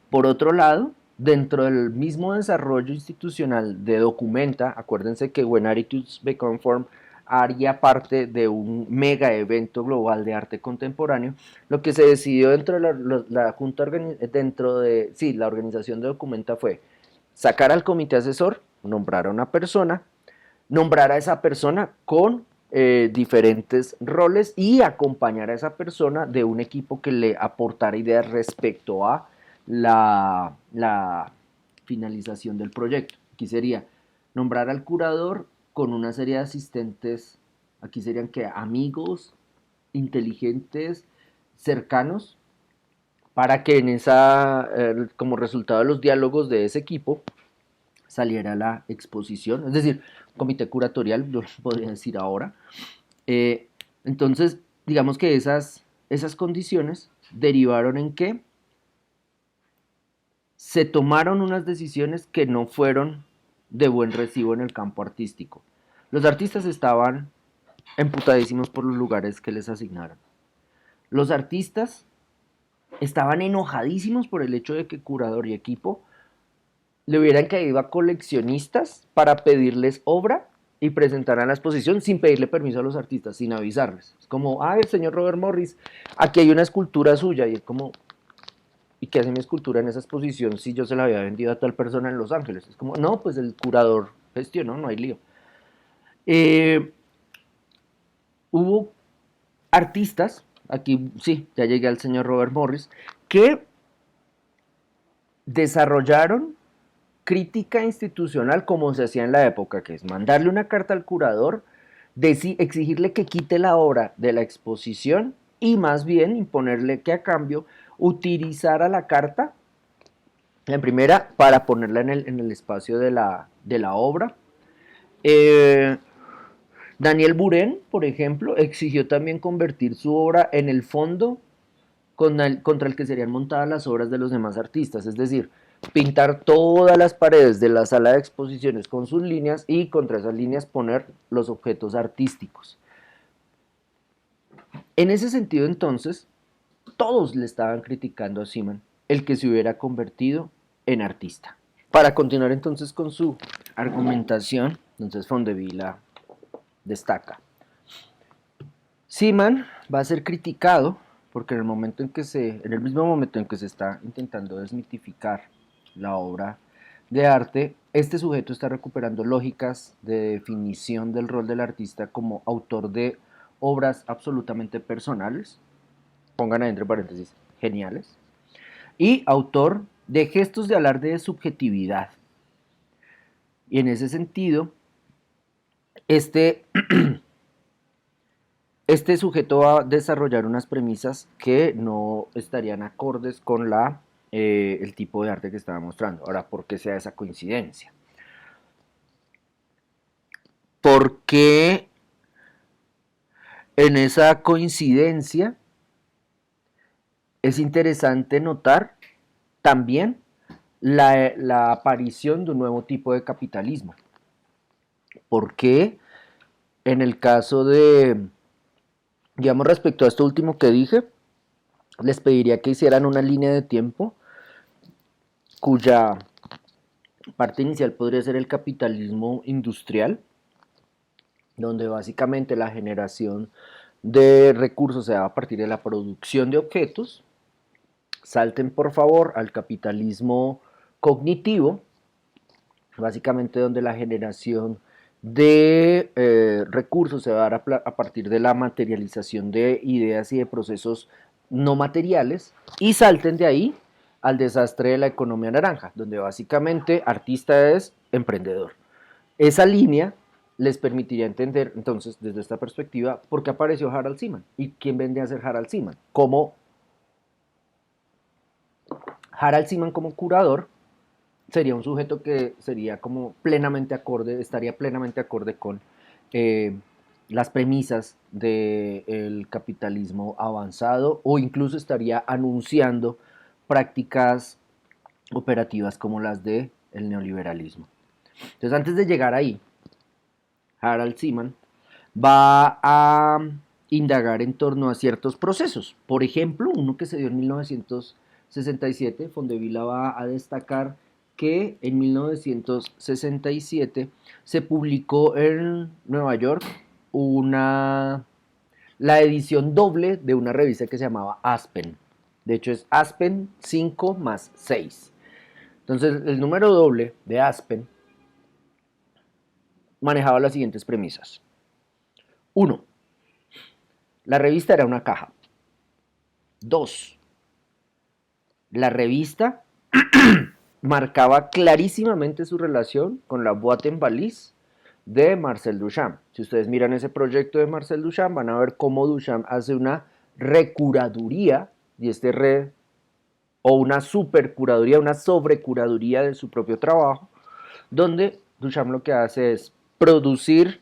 Por otro lado, dentro del mismo desarrollo institucional de Documenta, acuérdense que When Attitudes Become Form haría parte de un mega evento global de arte contemporáneo, lo que se decidió dentro de la junta la organización de Documenta fue sacar al comité asesor, nombrar a una persona, nombrar a esa persona con diferentes roles y acompañar a esa persona de un equipo que le aportara ideas respecto a la finalización del proyecto. Aquí sería nombrar al curador con una serie de asistentes, aquí serían que amigos, inteligentes, cercanos, para que como resultado de los diálogos de ese equipo, saliera la exposición, es decir, comité curatorial, yo podría decir ahora. Entonces, digamos que esas condiciones derivaron en que se tomaron unas decisiones que no fueron de buen recibo en el campo artístico. Los artistas estaban emputadísimos por los lugares que les asignaron. Los artistas estaban enojadísimos por el hecho de que curador y equipo le hubieran caído a coleccionistas para pedirles obra y presentaran la exposición sin pedirle permiso a los artistas, sin avisarles. Es como, el señor Robert Morris, aquí hay una escultura suya, y es como, ¿y qué hace mi escultura en esa exposición si yo se la había vendido a tal persona en Los Ángeles? Es como, no, pues el curador gestionó, no hay lío. Eh, Hubo artistas, aquí sí, ya llegué al señor Robert Morris, que desarrollaron crítica institucional como se hacía en la época, que es mandarle una carta al curador, exigirle que quite la obra de la exposición y más bien imponerle que a cambio utilizara la carta en primera para ponerla en el espacio de la obra. Eh, Daniel Buren, por ejemplo, exigió también convertir su obra en el fondo contra el que serían montadas las obras de los demás artistas, es decir, pintar todas las paredes de la sala de exposiciones con sus líneas y contra esas líneas poner los objetos artísticos. En ese sentido, entonces, todos le estaban criticando a Siman el que se hubiera convertido en artista. Para continuar entonces con su argumentación, entonces Fondevila destaca. Siman va a ser criticado porque en el mismo momento en que se está intentando desmitificar la obra de arte, este sujeto está recuperando lógicas de definición del rol del artista como autor de obras absolutamente personales, pongan ahí entre paréntesis, geniales, y autor de gestos de alarde de subjetividad. Y en ese sentido, este sujeto va a desarrollar unas premisas que no estarían acordes con el tipo de arte que estaba mostrando. Ahora, ¿por qué se da esa coincidencia? Porque en esa coincidencia es interesante notar también la aparición de un nuevo tipo de capitalismo. Porque en el caso de, digamos, respecto a esto último que dije, les pediría que hicieran una línea de tiempo cuya parte inicial podría ser el capitalismo industrial, donde básicamente la generación de recursos se da a partir de la producción de objetos. Salten por favor al capitalismo cognitivo, básicamente donde la generación de recursos se va a dar a partir de la materialización de ideas y de procesos no materiales, y salten de ahí al desastre de la economía naranja, donde básicamente artista es emprendedor. Esa línea les permitiría entender, entonces, desde esta perspectiva, por qué apareció Harald Seaman y quién vendría a ser Harald Seaman. Como Harald Seaman como curador sería un sujeto que sería como plenamente acorde, estaría plenamente acorde con las premisas del capitalismo avanzado, o incluso estaría anunciando prácticas operativas como las del neoliberalismo. Entonces, antes de llegar ahí, Harald Seaman va a indagar en torno a ciertos procesos. Por ejemplo, uno que se dio en 1967, Fondevila va a destacar que en 1967 se publicó en Nueva York la edición doble de una revista que se llamaba Aspen. De hecho es Aspen 5 más 6. Entonces el número doble de Aspen manejaba las siguientes premisas. 1. La revista era una caja. 2. La revista marcaba clarísimamente su relación con la boîte en valise de Marcel Duchamp. Si ustedes miran ese proyecto de Marcel Duchamp, van a ver cómo Duchamp hace una recuraduría y o una supercuraduría, una sobrecuraduría de su propio trabajo, donde Duchamp lo que hace es producir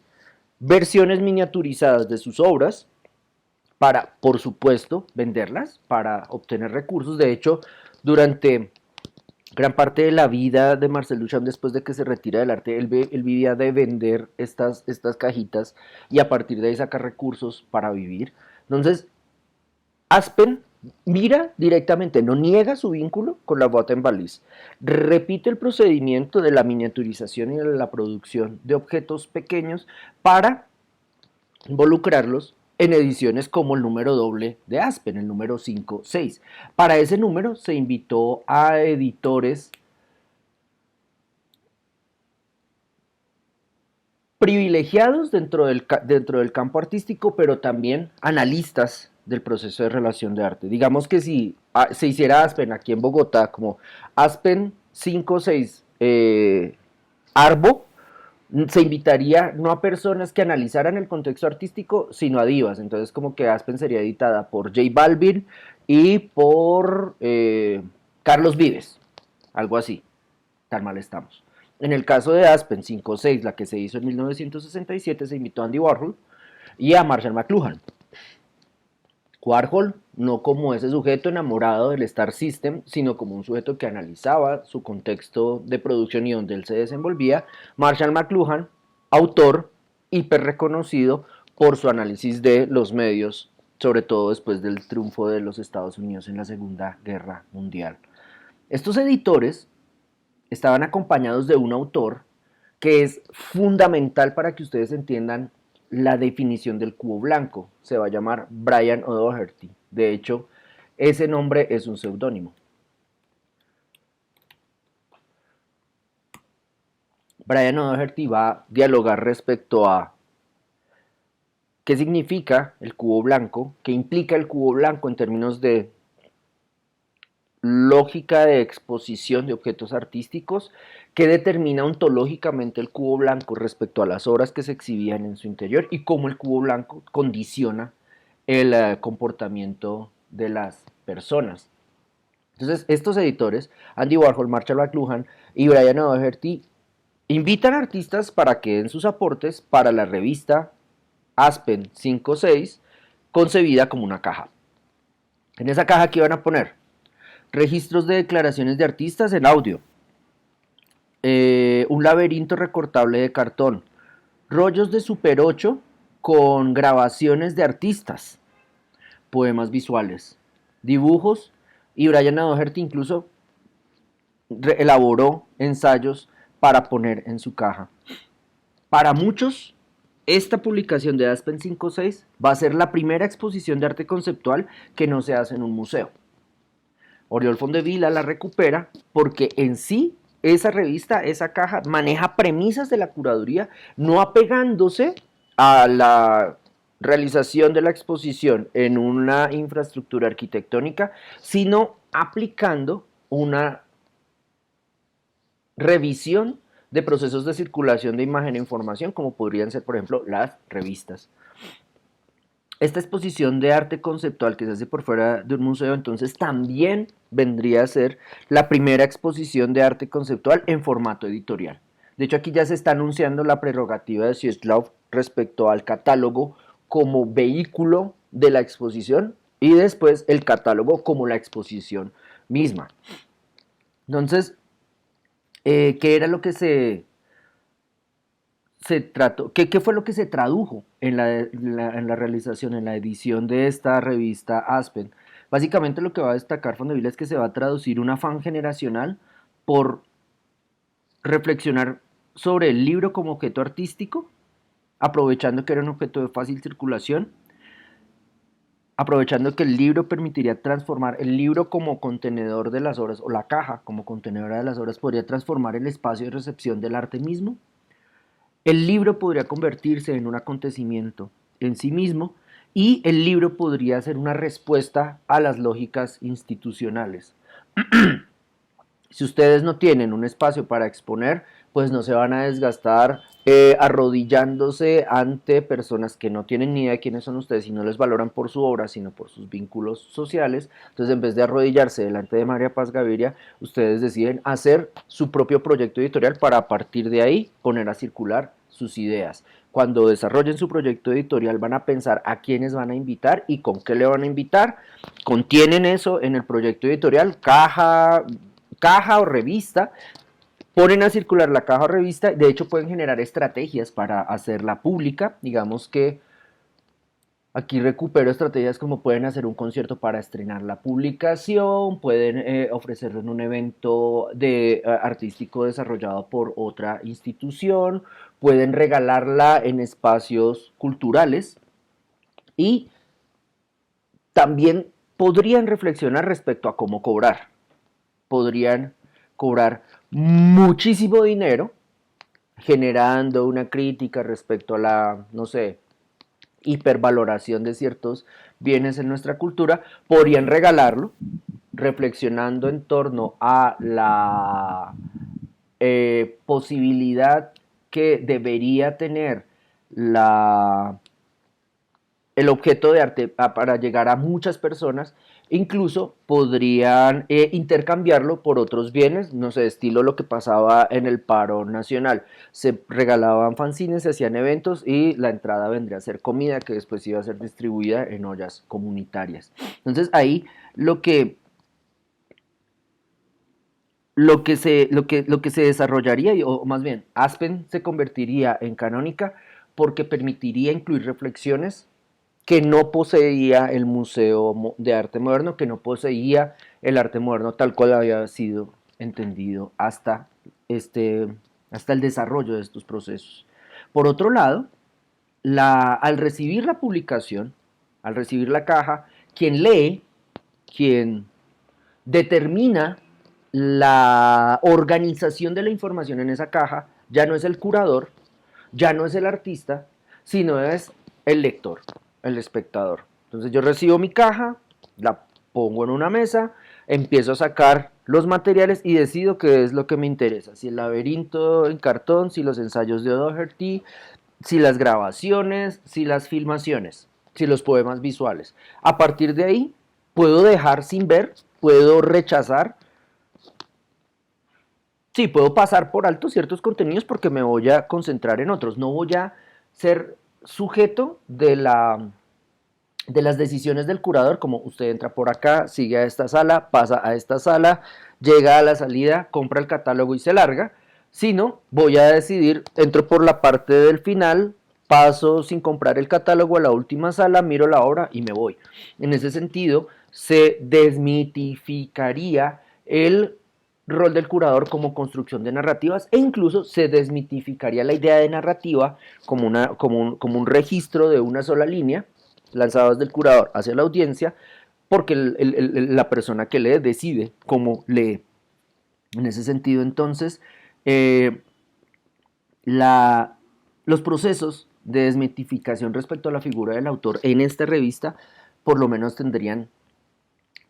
versiones miniaturizadas de sus obras para, por supuesto, venderlas, para obtener recursos. De hecho, durante gran parte de la vida de Marcel Duchamp, después de que se retira del arte, él vivía de vender estas cajitas y a partir de ahí sacar recursos para vivir. Entonces, Aspen mira directamente, no niega su vínculo con la Boîte en Valise, repite el procedimiento de la miniaturización y de la producción de objetos pequeños para involucrarlos en ediciones como el número doble de Aspen, el número 5-6. Para ese número se invitó a editores privilegiados dentro del campo artístico, pero también analistas del proceso de relación de arte. Digamos que si se hiciera Aspen aquí en Bogotá, como Aspen 5-6 Arbo, se invitaría no a personas que analizaran el contexto artístico, sino a divas. Entonces, como que Aspen sería editada por J Balvin y por Carlos Vives, algo así. Tan mal estamos. En el caso de Aspen 5-6, la que se hizo en 1967, se invitó a Andy Warhol y a Marshall McLuhan. Warhol no como ese sujeto enamorado del Star System, sino como un sujeto que analizaba su contexto de producción y donde él se desenvolvía. Marshall McLuhan, autor hiper reconocido por su análisis de los medios, sobre todo después del triunfo de los Estados Unidos en la Segunda Guerra Mundial. Estos editores estaban acompañados de un autor que es fundamental para que ustedes entiendan la definición del cubo blanco. Se va a llamar Brian O'Doherty. De hecho, ese nombre es un seudónimo. Brian O'Doherty va a dialogar respecto a qué significa el cubo blanco, qué implica el cubo blanco en términos de lógica de exposición de objetos artísticos, que determina ontológicamente el cubo blanco respecto a las obras que se exhibían en su interior y cómo el cubo blanco condiciona el comportamiento de las personas. Entonces, estos editores, Andy Warhol, Marshall McLuhan y Brian O'Doherty, invitan a artistas para que den sus aportes para la revista Aspen 5-6, concebida como una caja. En esa caja, ¿qué van a poner? Registros de declaraciones de artistas en audio, un laberinto recortable de cartón, rollos de Super 8 con grabaciones de artistas, poemas visuales, dibujos, y Brian O'Doherty incluso elaboró ensayos para poner en su caja. Para muchos, esta publicación de Aspen 5-6 va a ser la primera exposición de arte conceptual que no se hace en un museo. Oriol Fondevila la recupera porque en sí esa revista, esa caja, maneja premisas de la curaduría, no apegándose a la realización de la exposición en una infraestructura arquitectónica, sino aplicando una revisión de procesos de circulación de imagen e información, como podrían ser, por ejemplo, las revistas. Esta exposición de arte conceptual que se hace por fuera de un museo, entonces también vendría a ser la primera exposición de arte conceptual en formato editorial. De hecho, aquí ya se está anunciando la prerrogativa de Cieslав respecto al catálogo como vehículo de la exposición y después el catálogo como la exposición misma. Entonces, ¿qué era lo que se trató? ¿Qué fue lo que se tradujo en la realización, en la edición de esta revista Aspen? Básicamente lo que va a destacar Fondevila es que se va a traducir un afán generacional por reflexionar sobre el libro como objeto artístico, aprovechando que era un objeto de fácil circulación, aprovechando que el libro permitiría transformar, el libro como contenedor de las obras, o la caja como contenedora de las obras, podría transformar el espacio de recepción del arte mismo. El libro podría convertirse en un acontecimiento en sí mismo y el libro podría ser una respuesta a las lógicas institucionales. Si ustedes no tienen un espacio para exponer, pues no se van a desgastar arrodillándose ante personas que no tienen ni idea de quiénes son ustedes y no les valoran por su obra, sino por sus vínculos sociales. Entonces, en vez de arrodillarse delante de María Paz Gaviria, ustedes deciden hacer su propio proyecto editorial para a partir de ahí poner a circular sus ideas. cuando desarrollen su proyecto editorial van a pensar a quiénes van a invitar y con qué le van a invitar. Contienen eso en el proyecto editorial, caja o revista, ponen a circular la caja o revista, de hecho pueden generar estrategias para hacerla pública, digamos que aquí recupero estrategias como pueden hacer un concierto para estrenar la publicación, pueden ofrecerlo en un evento artístico desarrollado por otra institución, pueden regalarla en espacios culturales y también podrían reflexionar respecto a cómo cobrar. Podrían cobrar muchísimo dinero generando una crítica respecto a la, no sé, hipervaloración de ciertos bienes en nuestra cultura, podrían regalarlo, reflexionando en torno a la posibilidad que debería tener el objeto de arte para llegar a muchas personas. Incluso podrían intercambiarlo por otros bienes, no sé, estilo lo que pasaba en el paro nacional. Se regalaban fanzines, se hacían eventos y la entrada vendría a ser comida que después iba a ser distribuida en ollas comunitarias. Entonces ahí lo que, lo que se desarrollaría, o más bien, Aspen se convertiría en canónica porque permitiría incluir reflexiones que no poseía el Museo de Arte Moderno, que no poseía el arte moderno tal cual había sido entendido este, hasta el desarrollo de estos procesos. Por otro lado, al recibir la publicación, al recibir la caja, quien lee, quien determina la organización de la información en esa caja, ya no es el curador, ya no es el artista, sino es el lector, el espectador. Entonces yo recibo mi caja, la pongo en una mesa, empiezo a sacar los materiales y decido qué es lo que me interesa. Si el laberinto en cartón, si los ensayos de O'Doherty, si las grabaciones, si las filmaciones, si los poemas visuales. A partir de ahí puedo dejar sin ver, puedo rechazar. Sí, puedo pasar por alto ciertos contenidos porque me voy a concentrar en otros. No voy a ser sujeto de las decisiones del curador, como usted entra por acá, sigue a esta sala, pasa a esta sala, llega a la salida, compra el catálogo y se larga, sino voy a decidir, entro por la parte del final, paso sin comprar el catálogo a la última sala, miro la obra y me voy. En ese sentido, se desmitificaría el rol del curador como construcción de narrativas e incluso se desmitificaría la idea de narrativa como un registro de una sola línea lanzado desde el curador hacia la audiencia porque la persona que lee decide cómo lee. En ese sentido, entonces, eh, la, los procesos de desmitificación respecto a la figura del autor en esta revista por lo menos tendrían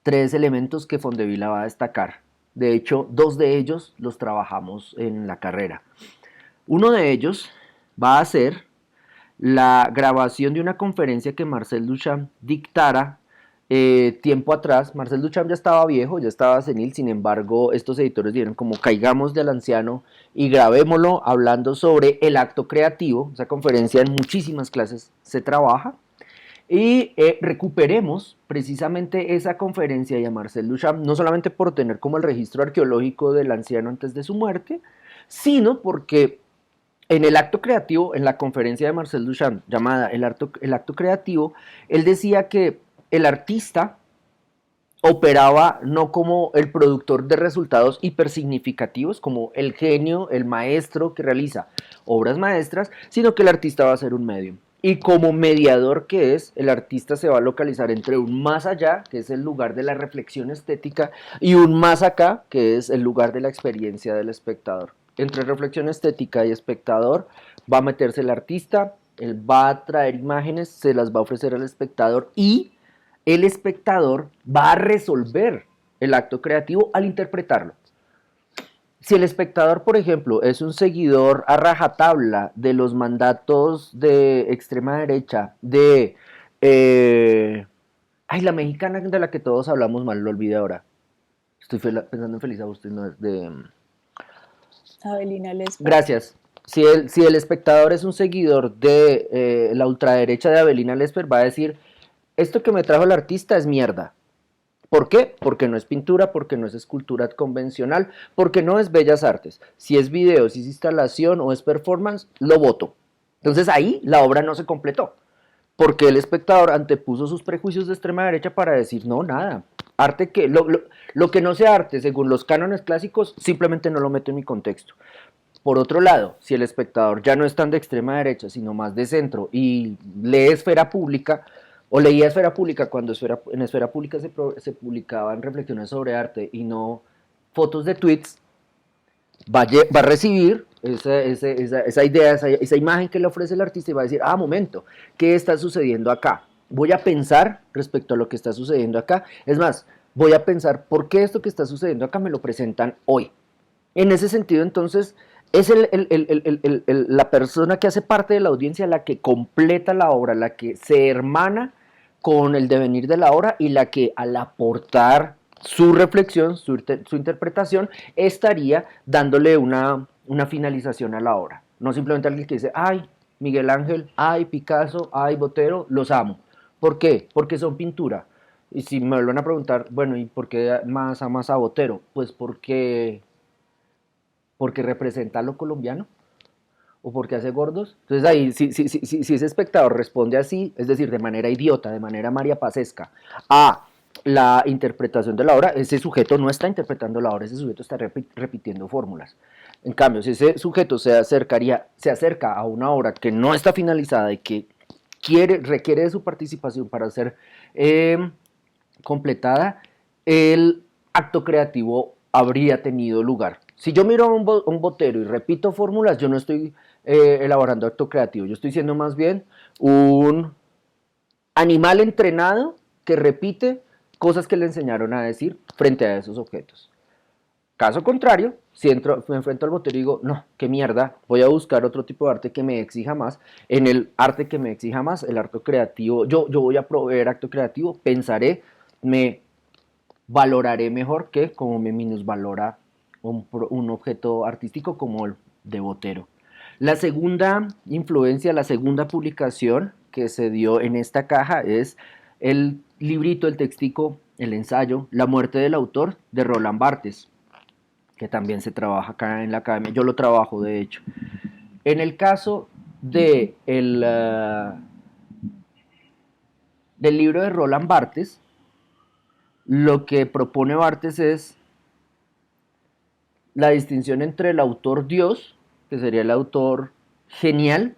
tres elementos que Fondevila va a destacar. De hecho, dos de ellos los trabajamos en la carrera. Uno de ellos va a ser la grabación de una conferencia que Marcel Duchamp dictara tiempo atrás. Marcel Duchamp ya estaba viejo, ya estaba senil, sin embargo, estos editores dijeron como caigamos del anciano y grabémoslo hablando sobre el acto creativo. Esa conferencia en muchísimas clases se trabaja. Y recuperemos precisamente esa conferencia y a Marcel Duchamp, no solamente por tener como el registro arqueológico del anciano antes de su muerte, sino porque en el acto creativo, en la conferencia de Marcel Duchamp llamada el acto creativo, él decía que el artista operaba no como el productor de resultados hipersignificativos, como el genio, el maestro que realiza obras maestras, sino que el artista va a ser un medio. Y como mediador que es, el artista se va a localizar entre un más allá, que es el lugar de la reflexión estética, y un más acá, que es el lugar de la experiencia del espectador. Entre reflexión estética y espectador va a meterse el artista, él va a traer imágenes, se las va a ofrecer al espectador y el espectador va a resolver el acto creativo al interpretarlo. Si el espectador, por ejemplo, es un seguidor a rajatabla de los mandatos de extrema derecha, eh, ay, la mexicana de la que todos hablamos mal, lo olvidé ahora. Estoy pensando en Feliz Agustín, no es de... Avelina Lesper. Gracias. si el espectador es un seguidor de la ultraderecha de Avelina Lesper, va a decir, esto que me trajo el artista es mierda. ¿Por qué? Porque no es pintura, porque no es escultura convencional, porque no es bellas artes. Si es video, si es instalación o es performance, lo voto. Entonces ahí la obra no se completó, porque el espectador antepuso sus prejuicios de extrema derecha para decir, no, nada, arte que, lo que no sea arte según los cánones clásicos, simplemente no lo meto en mi contexto. Por otro lado, si el espectador ya no es tan de extrema derecha, sino más de centro y lee esfera pública, o leía esfera pública cuando en esfera pública se publicaban reflexiones sobre arte y no fotos de tweets, va a recibir esa idea, esa imagen que le ofrece el artista y va a decir, ah, momento, ¿qué está sucediendo acá? Voy a pensar respecto a lo que está sucediendo acá. Es más, voy a pensar por qué esto que está sucediendo acá me lo presentan hoy. En ese sentido, entonces, es la persona que hace parte de la audiencia la que completa la obra, la que se hermana con el devenir de la obra y la que al aportar su reflexión, su interpretación, estaría dándole una finalización a la obra. No simplemente alguien que dice, ay, Miguel Ángel, ay, Picasso, ay, Botero, los amo. ¿Por qué? Porque son pintura. Y si me vuelven a preguntar, bueno, ¿y por qué más amas a Botero? Pues porque representa a lo colombiano o porque hace gordos. Entonces ahí, si ese espectador responde así, es decir, de manera idiota, de manera mariapasesca, a la interpretación de la obra, ese sujeto no está interpretando la obra, ese sujeto está repitiendo fórmulas. En cambio, si ese sujeto se acerca a una obra que no está finalizada y que requiere de su participación para ser completada, el acto creativo habría tenido lugar. Si yo miro a un botero y repito fórmulas, yo no estoy elaborando acto creativo, yo estoy siendo más bien un animal entrenado que repite cosas que le enseñaron a decir frente a esos objetos. Caso contrario, si me enfrento al botero y digo, no, qué mierda, voy a buscar otro tipo de arte que me exija más. En el arte que me exija más, el arte creativo, yo voy a proveer acto creativo, pensaré, me valoraré mejor que como me minusvalora un objeto artístico como el de Botero. La segunda influencia, la segunda publicación que se dio en esta caja es el librito, el textico, el ensayo, La muerte del autor de Roland Barthes, que también se trabaja acá en la academia. Yo lo trabajo, de hecho. En el caso del libro de Roland Barthes, lo que propone Barthes es la distinción entre el autor Dios, que sería el autor genial,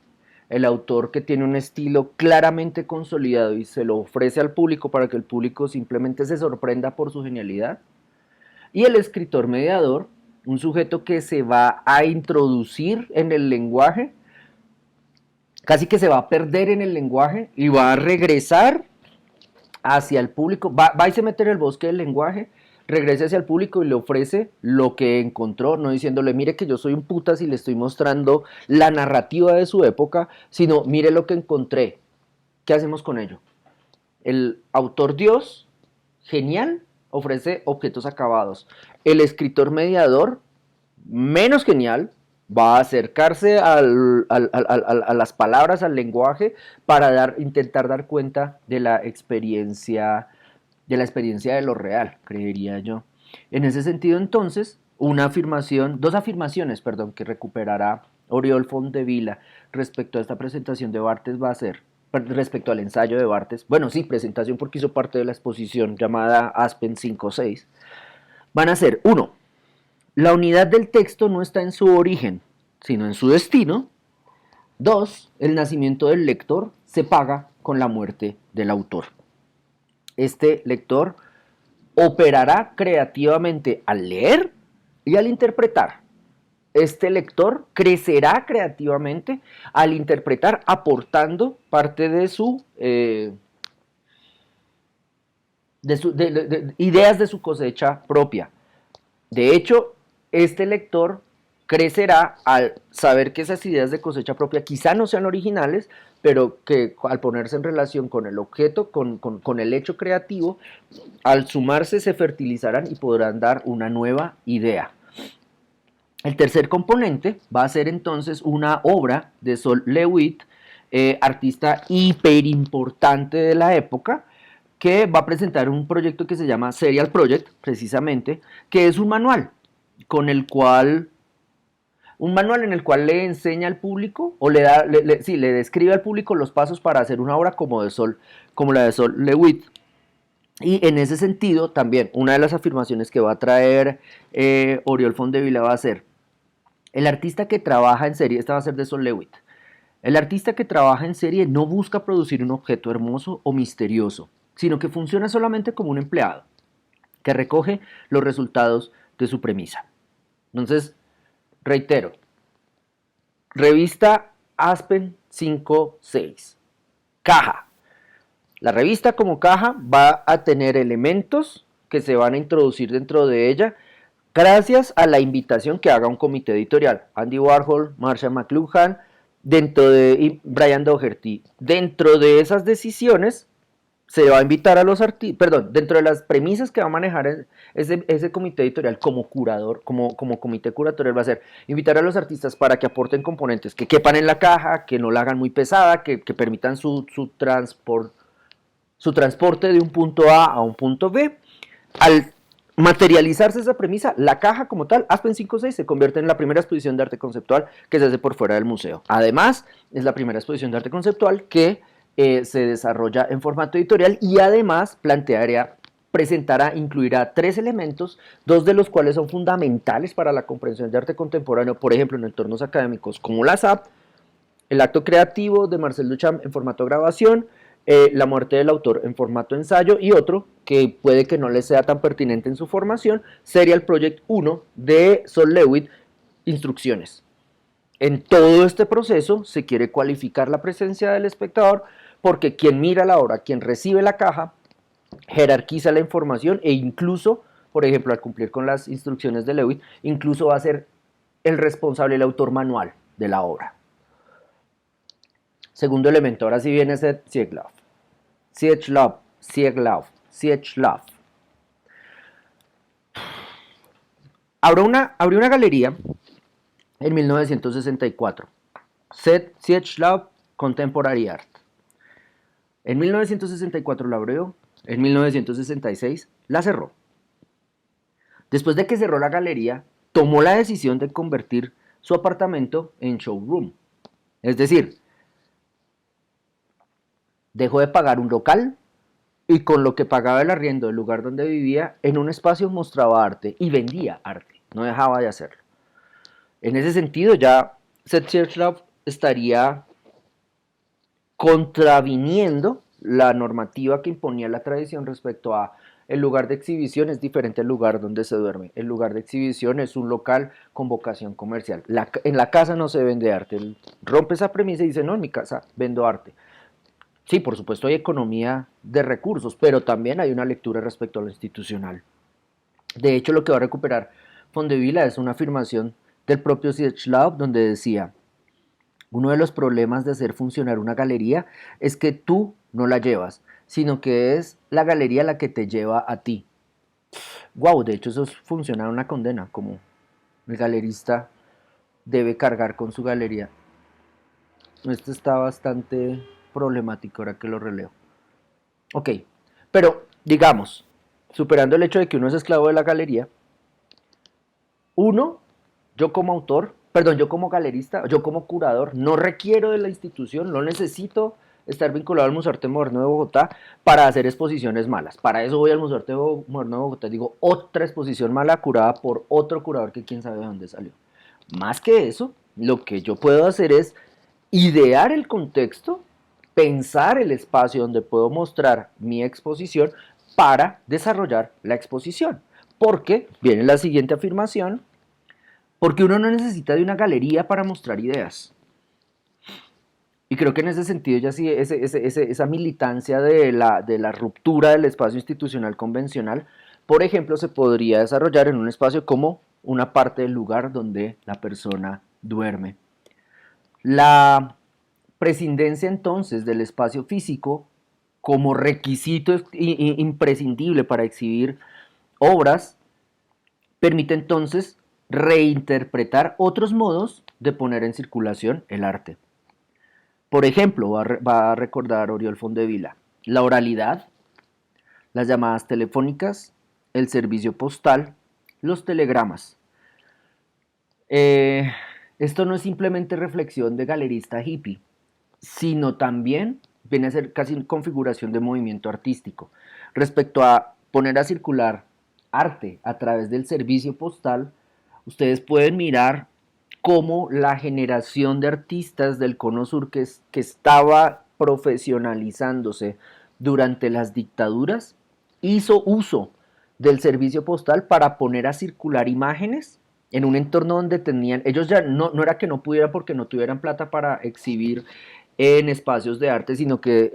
el autor que tiene un estilo claramente consolidado y se lo ofrece al público para que el público simplemente se sorprenda por su genialidad, y el escritor mediador, un sujeto que se va a introducir en el lenguaje, casi que se va a perder en el lenguaje y va a regresar hacia el público, va y se mete en el bosque del lenguaje, regresa hacia el público y le ofrece lo que encontró, no diciéndole, mire que yo soy un putas y le estoy mostrando la narrativa de su época, sino, mire lo que encontré. ¿Qué hacemos con ello? El autor Dios, genial, ofrece objetos acabados. El escritor mediador, menos genial, va a acercarse a las palabras, al lenguaje, para intentar dar cuenta de la experiencia de lo real, creería yo. En ese sentido, entonces, dos afirmaciones, perdón, que recuperará Oriol Fontdevila respecto a esta presentación de Barthes va a ser, respecto al ensayo de Barthes, bueno, sí, presentación porque hizo parte de la exposición llamada Aspen 5-6, van a ser, uno, la unidad del texto no está en su origen, sino en su destino. Dos, el nacimiento del lector se paga con la muerte del autor. Este lector operará creativamente al leer y al interpretar. Este lector crecerá creativamente al interpretar, aportando parte de ideas de su cosecha propia. De hecho, este lector crecerá al saber que esas ideas de cosecha propia quizá no sean originales, pero que al ponerse en relación con el objeto, con el hecho creativo, al sumarse se fertilizarán y podrán dar una nueva idea. El tercer componente va a ser entonces una obra de Sol Lewitt, artista hiper importante de la época, que va a presentar un proyecto que se llama Serial Project, precisamente, que es con el cual un manual en el cual le enseña al público o sí, le describe al público los pasos para hacer una obra como la de Sol Lewitt. Y en ese sentido, también, una de las afirmaciones que va a traer Oriol Fondevila va a ser, el artista que trabaja en serie, esta va a ser de Sol Lewitt, el artista que trabaja en serie no busca producir un objeto hermoso o misterioso, sino que funciona solamente como un empleado, que recoge los resultados de su premisa. Entonces, reitero, revista Aspen 5.6, caja. La revista como caja va a tener elementos que se van a introducir dentro de ella gracias a la invitación que haga un comité editorial. Andy Warhol, Marshall McLuhan, y Brian Doherty. Dentro de esas decisiones se va a invitar a los artistas, perdón, dentro de las premisas que va a manejar ese comité editorial como curador, como comité curatorial va a ser invitar a los artistas para que aporten componentes que quepan en la caja, que no la hagan muy pesada, que permitan su transporte de un punto A un punto B. Al materializarse esa premisa, la caja como tal, Aspen 5.6, se convierte en la primera exposición de arte conceptual que se hace por fuera del museo. Además, es la primera exposición de arte conceptual que se desarrolla en formato editorial y además incluirá 3 elementos, 2 de los cuales son fundamentales para la comprensión de arte contemporáneo, por ejemplo, en entornos académicos como la SAP, el acto creativo de Marcel Duchamp en formato grabación, la muerte del autor en formato ensayo, y otro que puede que no les sea tan pertinente en su formación, Serial Project 1 de Sol Lewitt, instrucciones. En todo este proceso se quiere cualificar la presencia del espectador porque quien mira la obra, quien recibe la caja, jerarquiza la información e incluso, por ejemplo, al cumplir con las instrucciones de Lewitt, incluso va a ser el responsable, el autor manual de la obra. Segundo elemento, ahora sí viene Sieglauf. Sieglauf. Abrió una galería en 1964. Sieglauf Contemporary Art. En 1964 la abrió, en 1966 la cerró. Después de que cerró la galería, tomó la decisión de convertir su apartamento en showroom. Es decir, dejó de pagar un local y con lo que pagaba el arriendo del lugar donde vivía, en un espacio mostraba arte y vendía arte. No dejaba de hacerlo. En ese sentido, ya Seth Sieglauf estaría contraviniendo la normativa que imponía la tradición respecto a el lugar de exhibición es diferente al lugar donde se duerme. El lugar de exhibición es un local con vocación comercial. En la casa no se vende arte. Él rompe esa premisa y dice, no, en mi casa vendo arte. Sí, por supuesto hay economía de recursos, pero también hay una lectura respecto a lo institucional. De hecho, lo que va a recuperar Fondevila es una afirmación del propio Sieglauf donde decía, uno de los problemas de hacer funcionar una galería es que tú no la llevas, sino que es la galería la que te lleva a ti. Wow, de hecho eso funciona una condena, como el galerista debe cargar con su galería. Esto está bastante problemático ahora que lo releo. Ok, pero digamos, superando el hecho de que uno es esclavo de la galería, uno, yo como galerista, yo como curador, no requiero de la institución, no necesito estar vinculado al Museo de Arte Moderno de Bogotá para hacer exposiciones malas. Para eso voy al Museo de Arte Moderno de Bogotá, digo, otra exposición mala curada por otro curador que quién sabe de dónde salió. Más que eso, lo que yo puedo hacer es idear el contexto, pensar el espacio donde puedo mostrar mi exposición para desarrollar la exposición. Porque viene la siguiente afirmación, porque uno no necesita de una galería para mostrar ideas. Y creo que en ese sentido ya sí, esa militancia de la ruptura del espacio institucional convencional, por ejemplo, se podría desarrollar en un espacio como una parte del lugar donde la persona duerme. La prescindencia entonces del espacio físico como requisito imprescindible para exhibir obras permite entonces reinterpretar otros modos de poner en circulación el arte. Por ejemplo, va a recordar Oriol Fondevila, la oralidad, las llamadas telefónicas, el servicio postal, los telegramas. Eh, Esto no es simplemente reflexión de galerista hippie, sino también viene a ser casi configuración de movimiento artístico. Respecto a poner a circular arte a través del servicio postal, ustedes pueden mirar cómo la generación de artistas del Cono Sur que estaba profesionalizándose durante las dictaduras hizo uso del servicio postal para poner a circular imágenes en un entorno donde tenían, ellos ya no era que no pudieran porque no tuvieran plata para exhibir en espacios de arte, sino que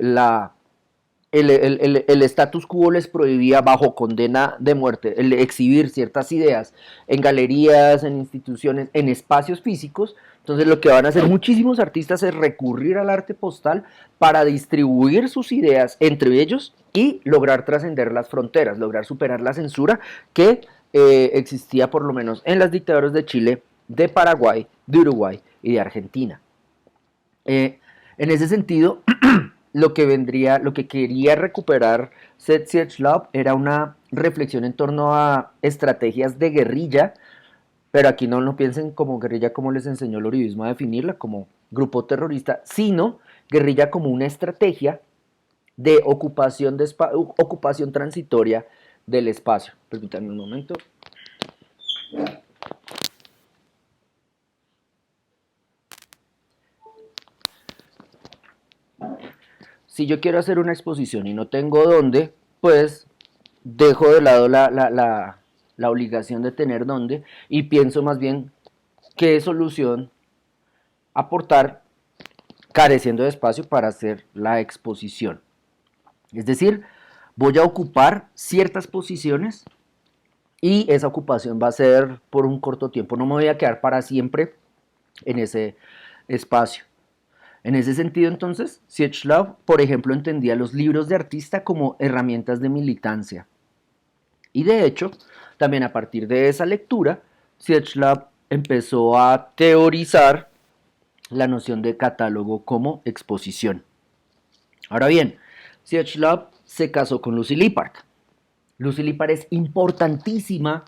el status quo les prohibía bajo condena de muerte el exhibir ciertas ideas en galerías, en instituciones, en espacios físicos. Entonces lo que van a hacer muchísimos artistas es recurrir al arte postal para distribuir sus ideas entre ellos y lograr trascender las fronteras, lograr superar la censura que existía por lo menos en las dictaduras de Chile, de Paraguay, de Uruguay y de Argentina. En ese sentido, lo que quería recuperar Seth Siedlce era una reflexión en torno a estrategias de guerrilla, pero aquí no piensen como guerrilla como les enseñó el uribismo a definirla, como grupo terrorista, sino guerrilla como una estrategia de ocupación transitoria del espacio. Permítanme un momento. Si yo quiero hacer una exposición y no tengo dónde, pues dejo de lado la obligación de tener dónde y pienso más bien qué solución aportar careciendo de espacio para hacer la exposición. Es decir, voy a ocupar ciertas posiciones y esa ocupación va a ser por un corto tiempo. No me voy a quedar para siempre en ese espacio. En ese sentido, entonces, Siedlce, por ejemplo, entendía los libros de artista como herramientas de militancia. Y de hecho, también a partir de esa lectura, Siedlce empezó a teorizar la noción de catálogo como exposición. Ahora bien, Siedlce se casó con Lucy Lippard. Lucy Lippard es importantísima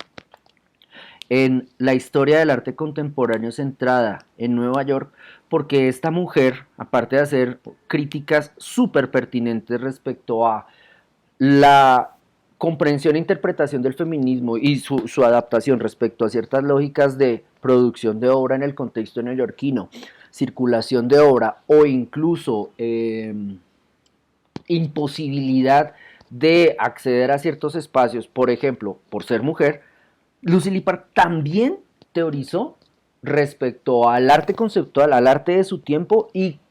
en la historia del arte contemporáneo centrada en Nueva York, porque esta mujer, aparte de hacer críticas súper pertinentes respecto a la comprensión e interpretación del feminismo y su adaptación respecto a ciertas lógicas de producción de obra en el contexto neoyorquino, circulación de obra o incluso imposibilidad de acceder a ciertos espacios, por ejemplo, por ser mujer, Lucy Lippard también teorizó respecto al arte conceptual, al arte de su tiempo y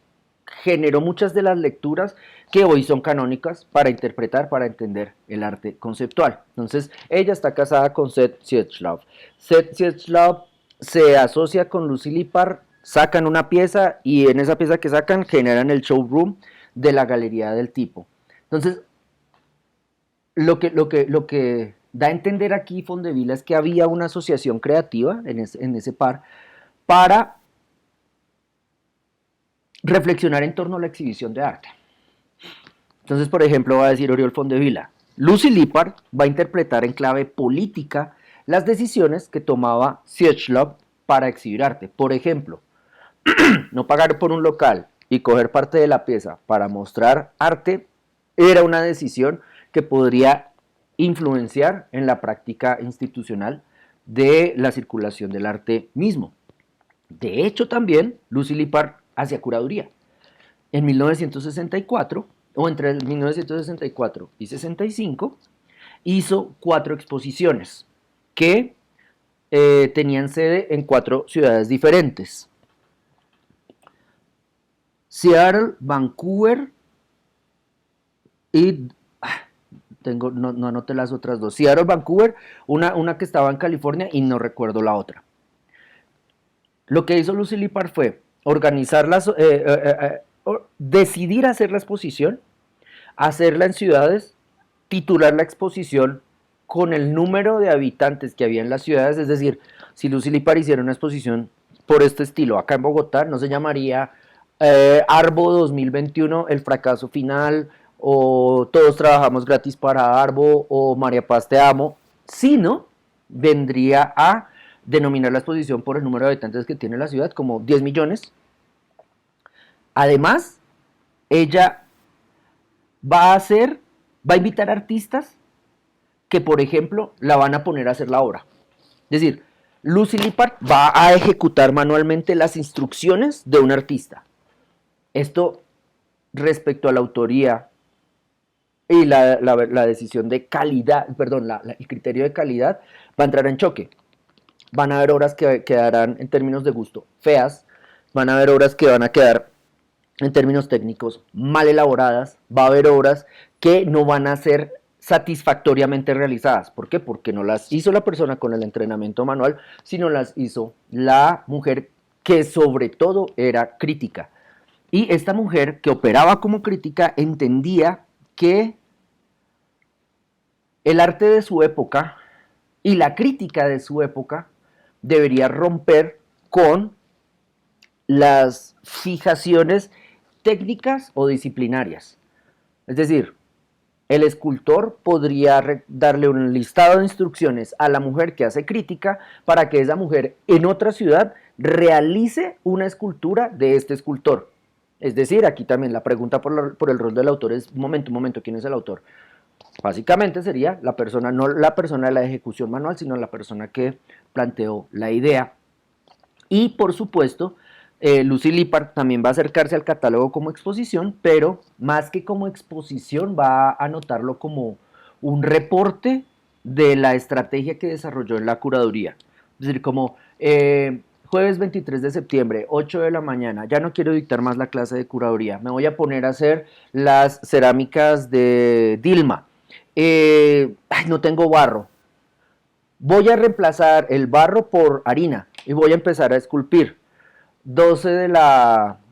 generó muchas de las lecturas que hoy son canónicas para interpretar, para entender el arte conceptual. Entonces, ella está casada con Seth Siedlce. Seth Siedlce se asocia con Lucy Lippard, sacan una pieza y en esa pieza que sacan generan el showroom de la galería del tipo. Entonces, lo que da a entender aquí Fondevila es que había una asociación creativa en ese par para reflexionar en torno a la exhibición de arte. Entonces, por ejemplo, va a decir Oriol Fondevila, Lucy Lippard va a interpretar en clave política las decisiones que tomaba Siedlce para exhibir arte. Por ejemplo, no pagar por un local y coger parte de la pieza para mostrar arte era una decisión que podría influenciar en la práctica institucional de la circulación del arte mismo. De hecho, también Lucy Lippard hacía curaduría. En 1964, o entre 1964 y 65, hizo 4 exposiciones que tenían sede en 4 ciudades diferentes. Seattle, Vancouver y no anoté las otras dos. Seattle, Vancouver, una que estaba en California y no recuerdo la otra. Lo que hizo Lucy Lippard fue organizarlas, decidir hacer la exposición, hacerla en ciudades, titular la exposición con el número de habitantes que había en las ciudades, es decir, si Lucy Lippard hiciera una exposición por este estilo acá en Bogotá, no se llamaría Arbo 2021, el fracaso final, o todos trabajamos gratis para Arbo, o María Paz te amo, sino vendría a denominar la exposición por el número de habitantes que tiene la ciudad, como 10 millones. Además, ella va a invitar artistas que, por ejemplo, la van a poner a hacer la obra. Es decir, Lucy Lippard va a ejecutar manualmente las instrucciones de un artista. Esto respecto a la autoría y la decisión de calidad, perdón, el criterio de calidad va a entrar en choque. Van a haber obras que quedarán en términos de gusto feas, van a haber obras que van a quedar en términos técnicos mal elaboradas, va a haber obras que no van a ser satisfactoriamente realizadas. ¿Por qué? Porque no las hizo la persona con el entrenamiento manual, sino las hizo la mujer que sobre todo era crítica. Y esta mujer que operaba como crítica entendía que el arte de su época y la crítica de su época debería romper con las fijaciones técnicas o disciplinarias. Es decir, el escultor podría darle un listado de instrucciones a la mujer que hace crítica para que esa mujer en otra ciudad realice una escultura de este escultor. Es decir, aquí también la pregunta por el rol del autor es, un momento, ¿quién es el autor? Básicamente sería la persona, no la persona de la ejecución manual, sino la persona que planteó la idea. Y por supuesto, Lucy Lippard también va a acercarse al catálogo como exposición, pero más que como exposición va a anotarlo como un reporte de la estrategia que desarrolló en la curaduría. Es decir, como jueves 23 de septiembre, 8 de la mañana, ya no quiero dictar más la clase de curaduría, me voy a poner a hacer las cerámicas de Dilma. No tengo barro, voy a reemplazar el barro por harina y voy a empezar a esculpir. 12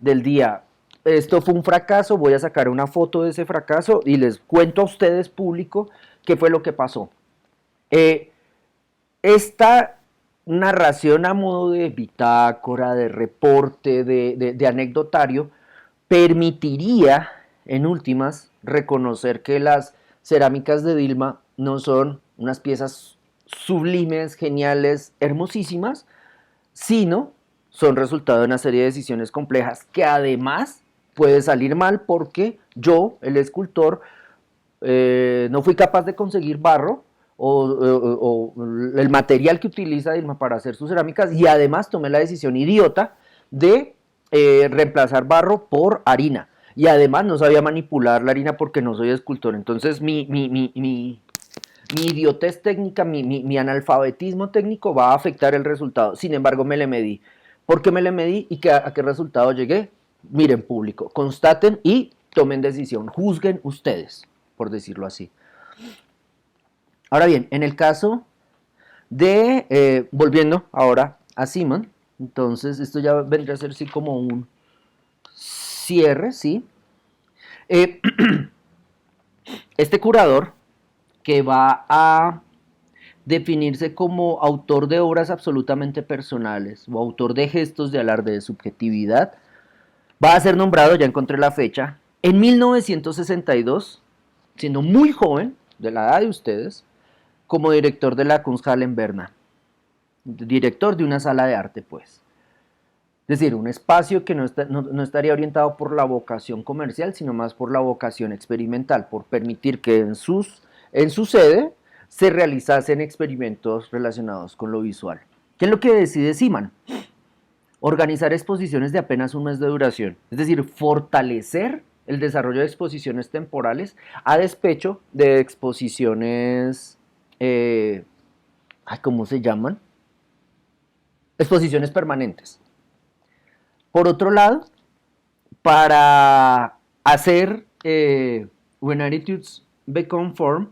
del día, esto fue un fracaso, voy a sacar una foto de ese fracaso y les cuento a ustedes, público, qué fue lo que pasó. Esta narración a modo de bitácora, de reporte, de anecdotario, permitiría, en últimas, reconocer que las cerámicas de Dilma no son unas piezas sublimes, geniales, hermosísimas, sino son resultado de una serie de decisiones complejas que además puede salir mal porque yo, el escultor, no fui capaz de conseguir barro o el material que utiliza Dilma para hacer sus cerámicas y además tomé la decisión idiota de reemplazar barro por harina. Y además no sabía manipular la harina porque no soy escultor. Entonces mi idiotez técnica, mi analfabetismo técnico va a afectar el resultado. Sin embargo, me le medí. ¿Por qué me le medí y a qué resultado llegué? Miren, público, constaten y tomen decisión. Juzguen ustedes, por decirlo así. Ahora bien, en el caso de, volviendo ahora a Simon, entonces esto ya vendría a ser así como un cierre, ¿sí? Este curador que va a definirse como autor de obras absolutamente personales o autor de gestos de alarde de subjetividad, va a ser nombrado, ya encontré la fecha, en 1962, siendo muy joven, de la edad de ustedes, como director de la Kunsthalle en Berna, director de una sala de arte, pues. Es decir, un espacio que no estaría orientado por la vocación comercial, sino más por la vocación experimental, por permitir que en su sede se realizasen experimentos relacionados con lo visual. ¿Qué es lo que decide Simon? Organizar exposiciones de apenas un mes de duración, es decir, fortalecer el desarrollo de exposiciones temporales a despecho de exposiciones, ¿cómo se llaman? Exposiciones permanentes. Por otro lado, para hacer When Attitudes Become Form,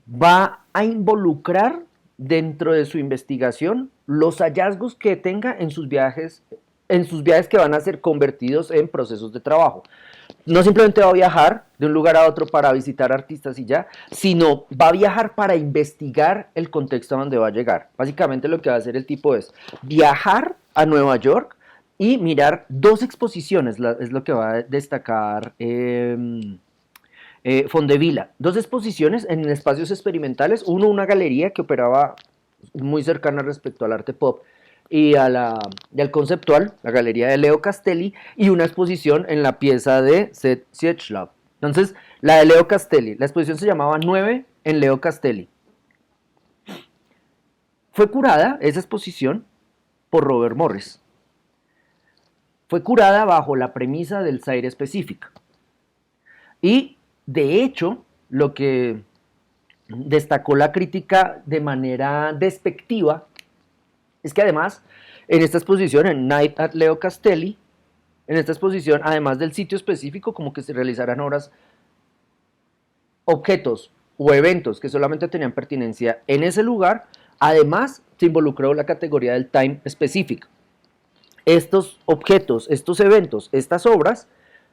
va a involucrar dentro de su investigación los hallazgos que tenga en sus viajes en sus viajes que van a ser convertidos en procesos de trabajo. No simplemente va a viajar de un lugar a otro para visitar artistas y ya, sino va a viajar para investigar el contexto a donde va a llegar. Básicamente lo que va a hacer el tipo es viajar a Nueva York y mirar dos exposiciones, es lo que va a destacar Fondevila. Dos exposiciones en espacios experimentales, uno una galería que operaba muy cercana respecto al arte pop y al conceptual, la galería de Leo Castelli, y una exposición en la pieza de Seth Sietchlab. Entonces, la de Leo Castelli, la exposición se llamaba 9 en Leo Castelli. Fue curada esa exposición por Robert Morris. Fue curada bajo la premisa del Zaire específica. Y, de hecho, lo que destacó la crítica de manera despectiva es que además, en esta exposición, en Night at Leo Castelli, en esta exposición, además del sitio específico, como que se realizarán obras, objetos o eventos que solamente tenían pertinencia en ese lugar, además se involucró la categoría del time specific. Estos objetos, estos eventos, estas obras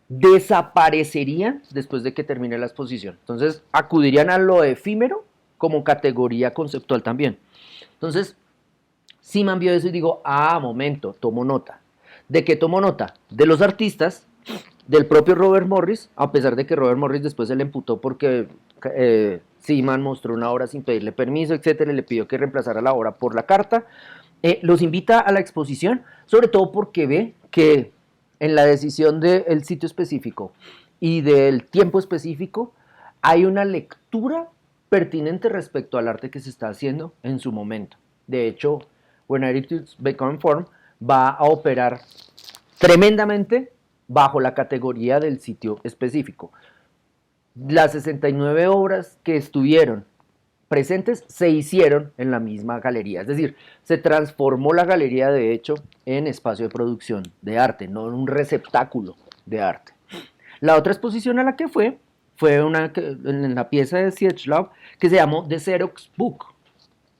desaparecerían después de que termine la exposición. Entonces, acudirían a lo efímero como categoría conceptual también. Entonces, Seaman vio eso y digo, momento, tomo nota. ¿De qué tomo nota? De los artistas, del propio Robert Morris, a pesar de que Robert Morris después se le imputó porque Seaman mostró una obra sin pedirle permiso, etcétera, y le pidió que reemplazara la obra por la carta. Los invita a la exposición, sobre todo porque ve que en la decisión del sitio específico y del tiempo específico hay una lectura pertinente respecto al arte que se está haciendo en su momento. De hecho, When Attitudes Become Form va a operar tremendamente bajo la categoría del sitio específico. Las 69 obras que estuvieron presentes se hicieron en la misma galería, es decir, se transformó la galería de hecho en espacio de producción de arte, no en un receptáculo de arte. La otra exposición a la que fue en la pieza de Sietchlab que se llamó The Xerox Book.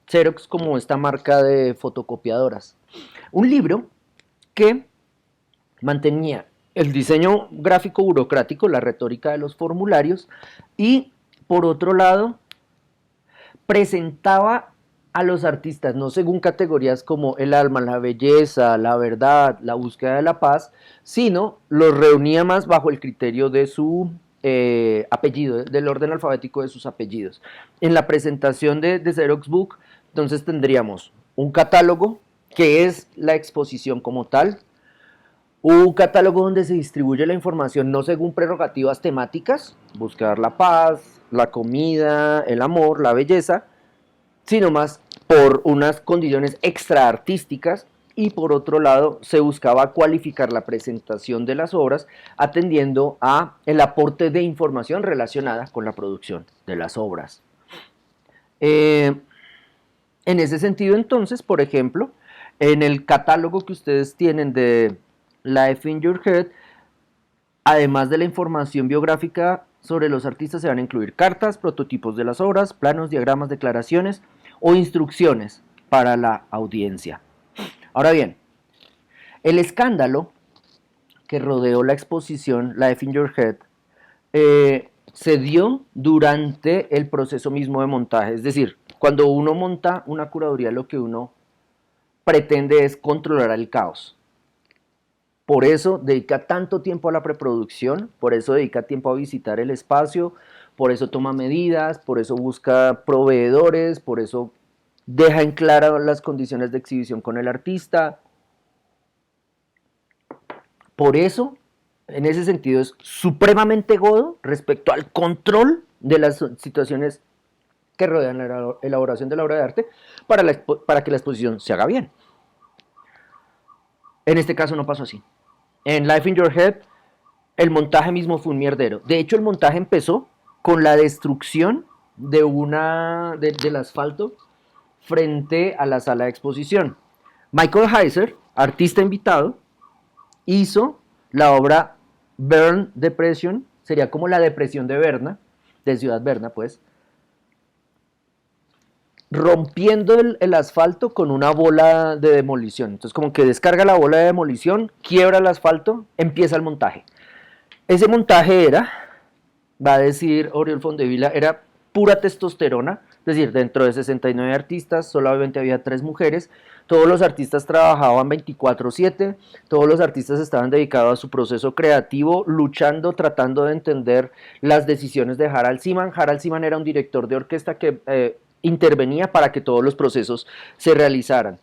Xerox como esta marca de fotocopiadoras. Un libro que mantenía el diseño gráfico burocrático, la retórica de los formularios, y por otro lado presentaba a los artistas no según categorías como el alma, la belleza, la verdad, la búsqueda de la paz, sino los reunía más bajo el criterio de su apellido, del orden alfabético de sus apellidos. En la presentación de Xerox Book, entonces tendríamos un catálogo, que es la exposición como tal, un catálogo donde se distribuye la información no según prerrogativas temáticas, buscar la paz, la comida, el amor, la belleza, sino más por unas condiciones extraartísticas, y por otro lado se buscaba cualificar la presentación de las obras atendiendo a el aporte de información relacionada con la producción de las obras. En ese sentido entonces, por ejemplo, en el catálogo que ustedes tienen de Life in Your Head, además de la información biográfica sobre los artistas, se van a incluir cartas, prototipos de las obras, planos, diagramas, declaraciones o instrucciones para la audiencia. Ahora bien, el escándalo que rodeó la exposición Life in Your Head se dio durante el proceso mismo de montaje. Es decir, cuando uno monta una curaduría, lo que uno pretende es controlar el caos. Por eso dedica tanto tiempo a la preproducción, por eso dedica tiempo a visitar el espacio, por eso toma medidas, por eso busca proveedores, por eso deja en claro las condiciones de exhibición con el artista. Por eso, en ese sentido, es supremamente godo respecto al control de las situaciones que rodean la elaboración de la obra de arte para que la exposición se haga bien. En este caso no pasó así. En Life in Your Head, el montaje mismo fue un mierdero. De hecho, el montaje empezó con la destrucción del asfalto frente a la sala de exposición. Michael Heiser, artista invitado, hizo la obra Bern Depression, sería como la depresión de Berna, de Ciudad Berna, pues. rompiendo el asfalto con una bola de demolición. Entonces como que descarga la bola de demolición, quiebra el asfalto, empieza el montaje. Ese montaje era, va a decir Oriol Fondevila, era pura testosterona, es decir, dentro de 69 artistas solamente había 3 mujeres, todos los artistas trabajaban 24/7, todos los artistas estaban dedicados a su proceso creativo, luchando, tratando de entender las decisiones de Harald Seaman. Harald Seaman era un director de orquesta que intervenía para que todos los procesos se realizaran.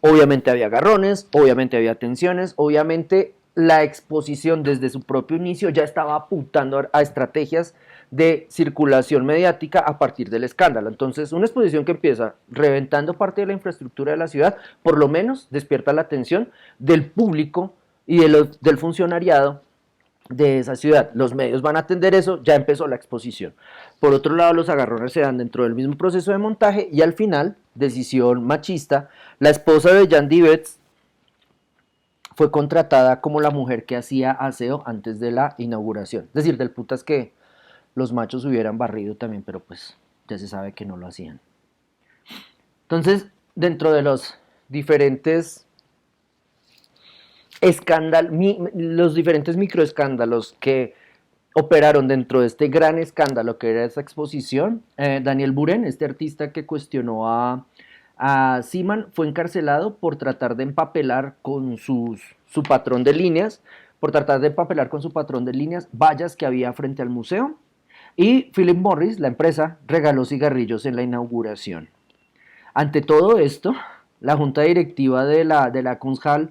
Obviamente había agarrones, obviamente había tensiones, obviamente la exposición desde su propio inicio ya estaba apuntando a estrategias de circulación mediática a partir del escándalo. Entonces, una exposición que empieza reventando parte de la infraestructura de la ciudad, por lo menos despierta la atención del público y del funcionariado de esa ciudad. Los medios van a atender eso, ya empezó la exposición. Por otro lado, los agarrones se dan dentro del mismo proceso de montaje y al final, decisión machista, la esposa de Jan Divets fue contratada como la mujer que hacía aseo antes de la inauguración. Es decir, del putas que los machos hubieran barrido también, pero pues ya se sabe que no lo hacían. Entonces, dentro de los diferentes los diferentes microescándalos que operaron dentro de este gran escándalo que era esa exposición, Daniel Buren, este artista que cuestionó a Seaman, fue encarcelado por tratar de empapelar con su patrón de líneas, vallas que había frente al museo. Y Philip Morris, la empresa, regaló cigarrillos en la inauguración. Ante todo esto, la junta directiva de la Kunsthal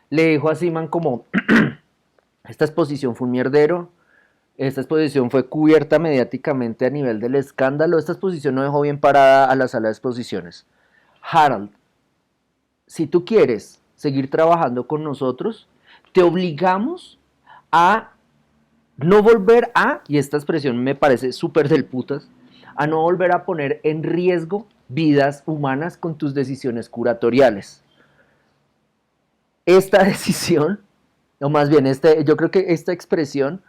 le dijo a Seaman como, esta exposición fue un mierdero, esta exposición fue cubierta mediáticamente a nivel del escándalo, esta exposición no dejó bien parada a la sala de exposiciones. Harald, si tú quieres seguir trabajando con nosotros, te obligamos a no volver a, y esta expresión me parece súper del putas, a no volver a poner en riesgo vidas humanas con tus decisiones curatoriales. Esta decisión, o más bien yo creo que esta expresión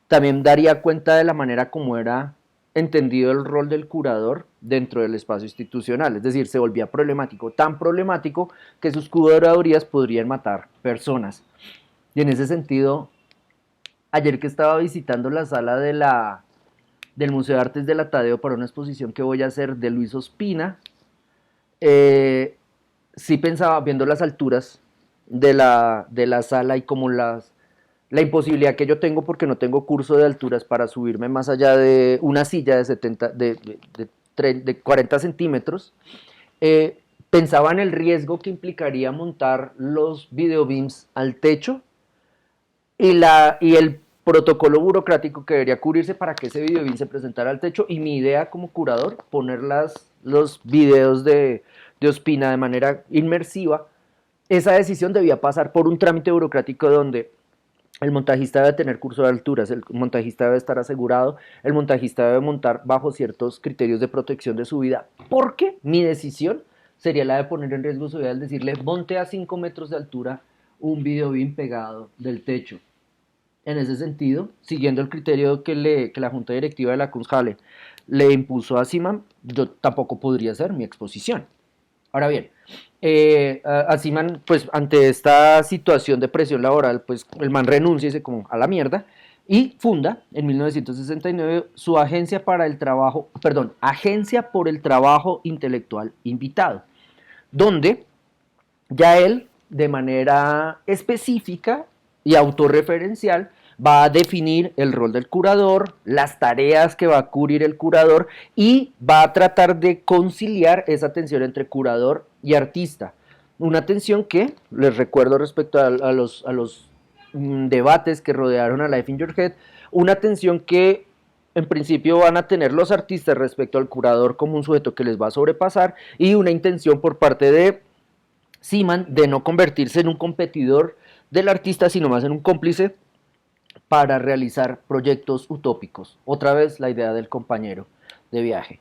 también daría cuenta de la manera como era entendido el rol del curador dentro del espacio institucional, es decir, se volvía problemático, tan problemático que sus curadurías podrían matar personas. Y en ese sentido, ayer que estaba visitando la sala del Museo de Artes de la Tadeo para una exposición que voy a hacer de Luis Ospina, sí pensaba, viendo las alturas de la sala y como la imposibilidad que yo tengo porque no tengo curso de alturas para subirme más allá de una silla de 40 centímetros, pensaba en el riesgo que implicaría montar los videobeams al techo y el protocolo burocrático que debería cubrirse para que ese videobeam se presentara al techo, y mi idea como curador, poner los videos de Ospina de manera inmersiva. Esa decisión debía pasar por un trámite burocrático donde el montajista debe tener curso de alturas, el montajista debe estar asegurado, el montajista debe montar bajo ciertos criterios de protección de su vida, porque mi decisión sería la de poner en riesgo su vida al decirle, monte a 5 metros de altura un videobeam pegado del techo. En ese sentido, siguiendo el criterio que la junta directiva de la Kunsthalle le impuso a Seaman, yo tampoco podría hacer mi exposición. Ahora bien, a Seaman, pues ante esta situación de presión laboral, pues el man renuncia y se como a la mierda y funda en 1969 su Agencia por el Trabajo Intelectual Invitado, donde ya él, de manera específica y autorreferencial, va a definir el rol del curador, las tareas que va a cubrir el curador y va a tratar de conciliar esa tensión entre curador y artista. Una tensión que, les recuerdo respecto a los debates que rodearon a Life in Your Head, una tensión que en principio van a tener los artistas respecto al curador como un sujeto que les va a sobrepasar, y una intención por parte de Seaman de no convertirse en un competidor del artista, sino más en un cómplice para realizar proyectos utópicos. Otra vez la idea del compañero de viaje.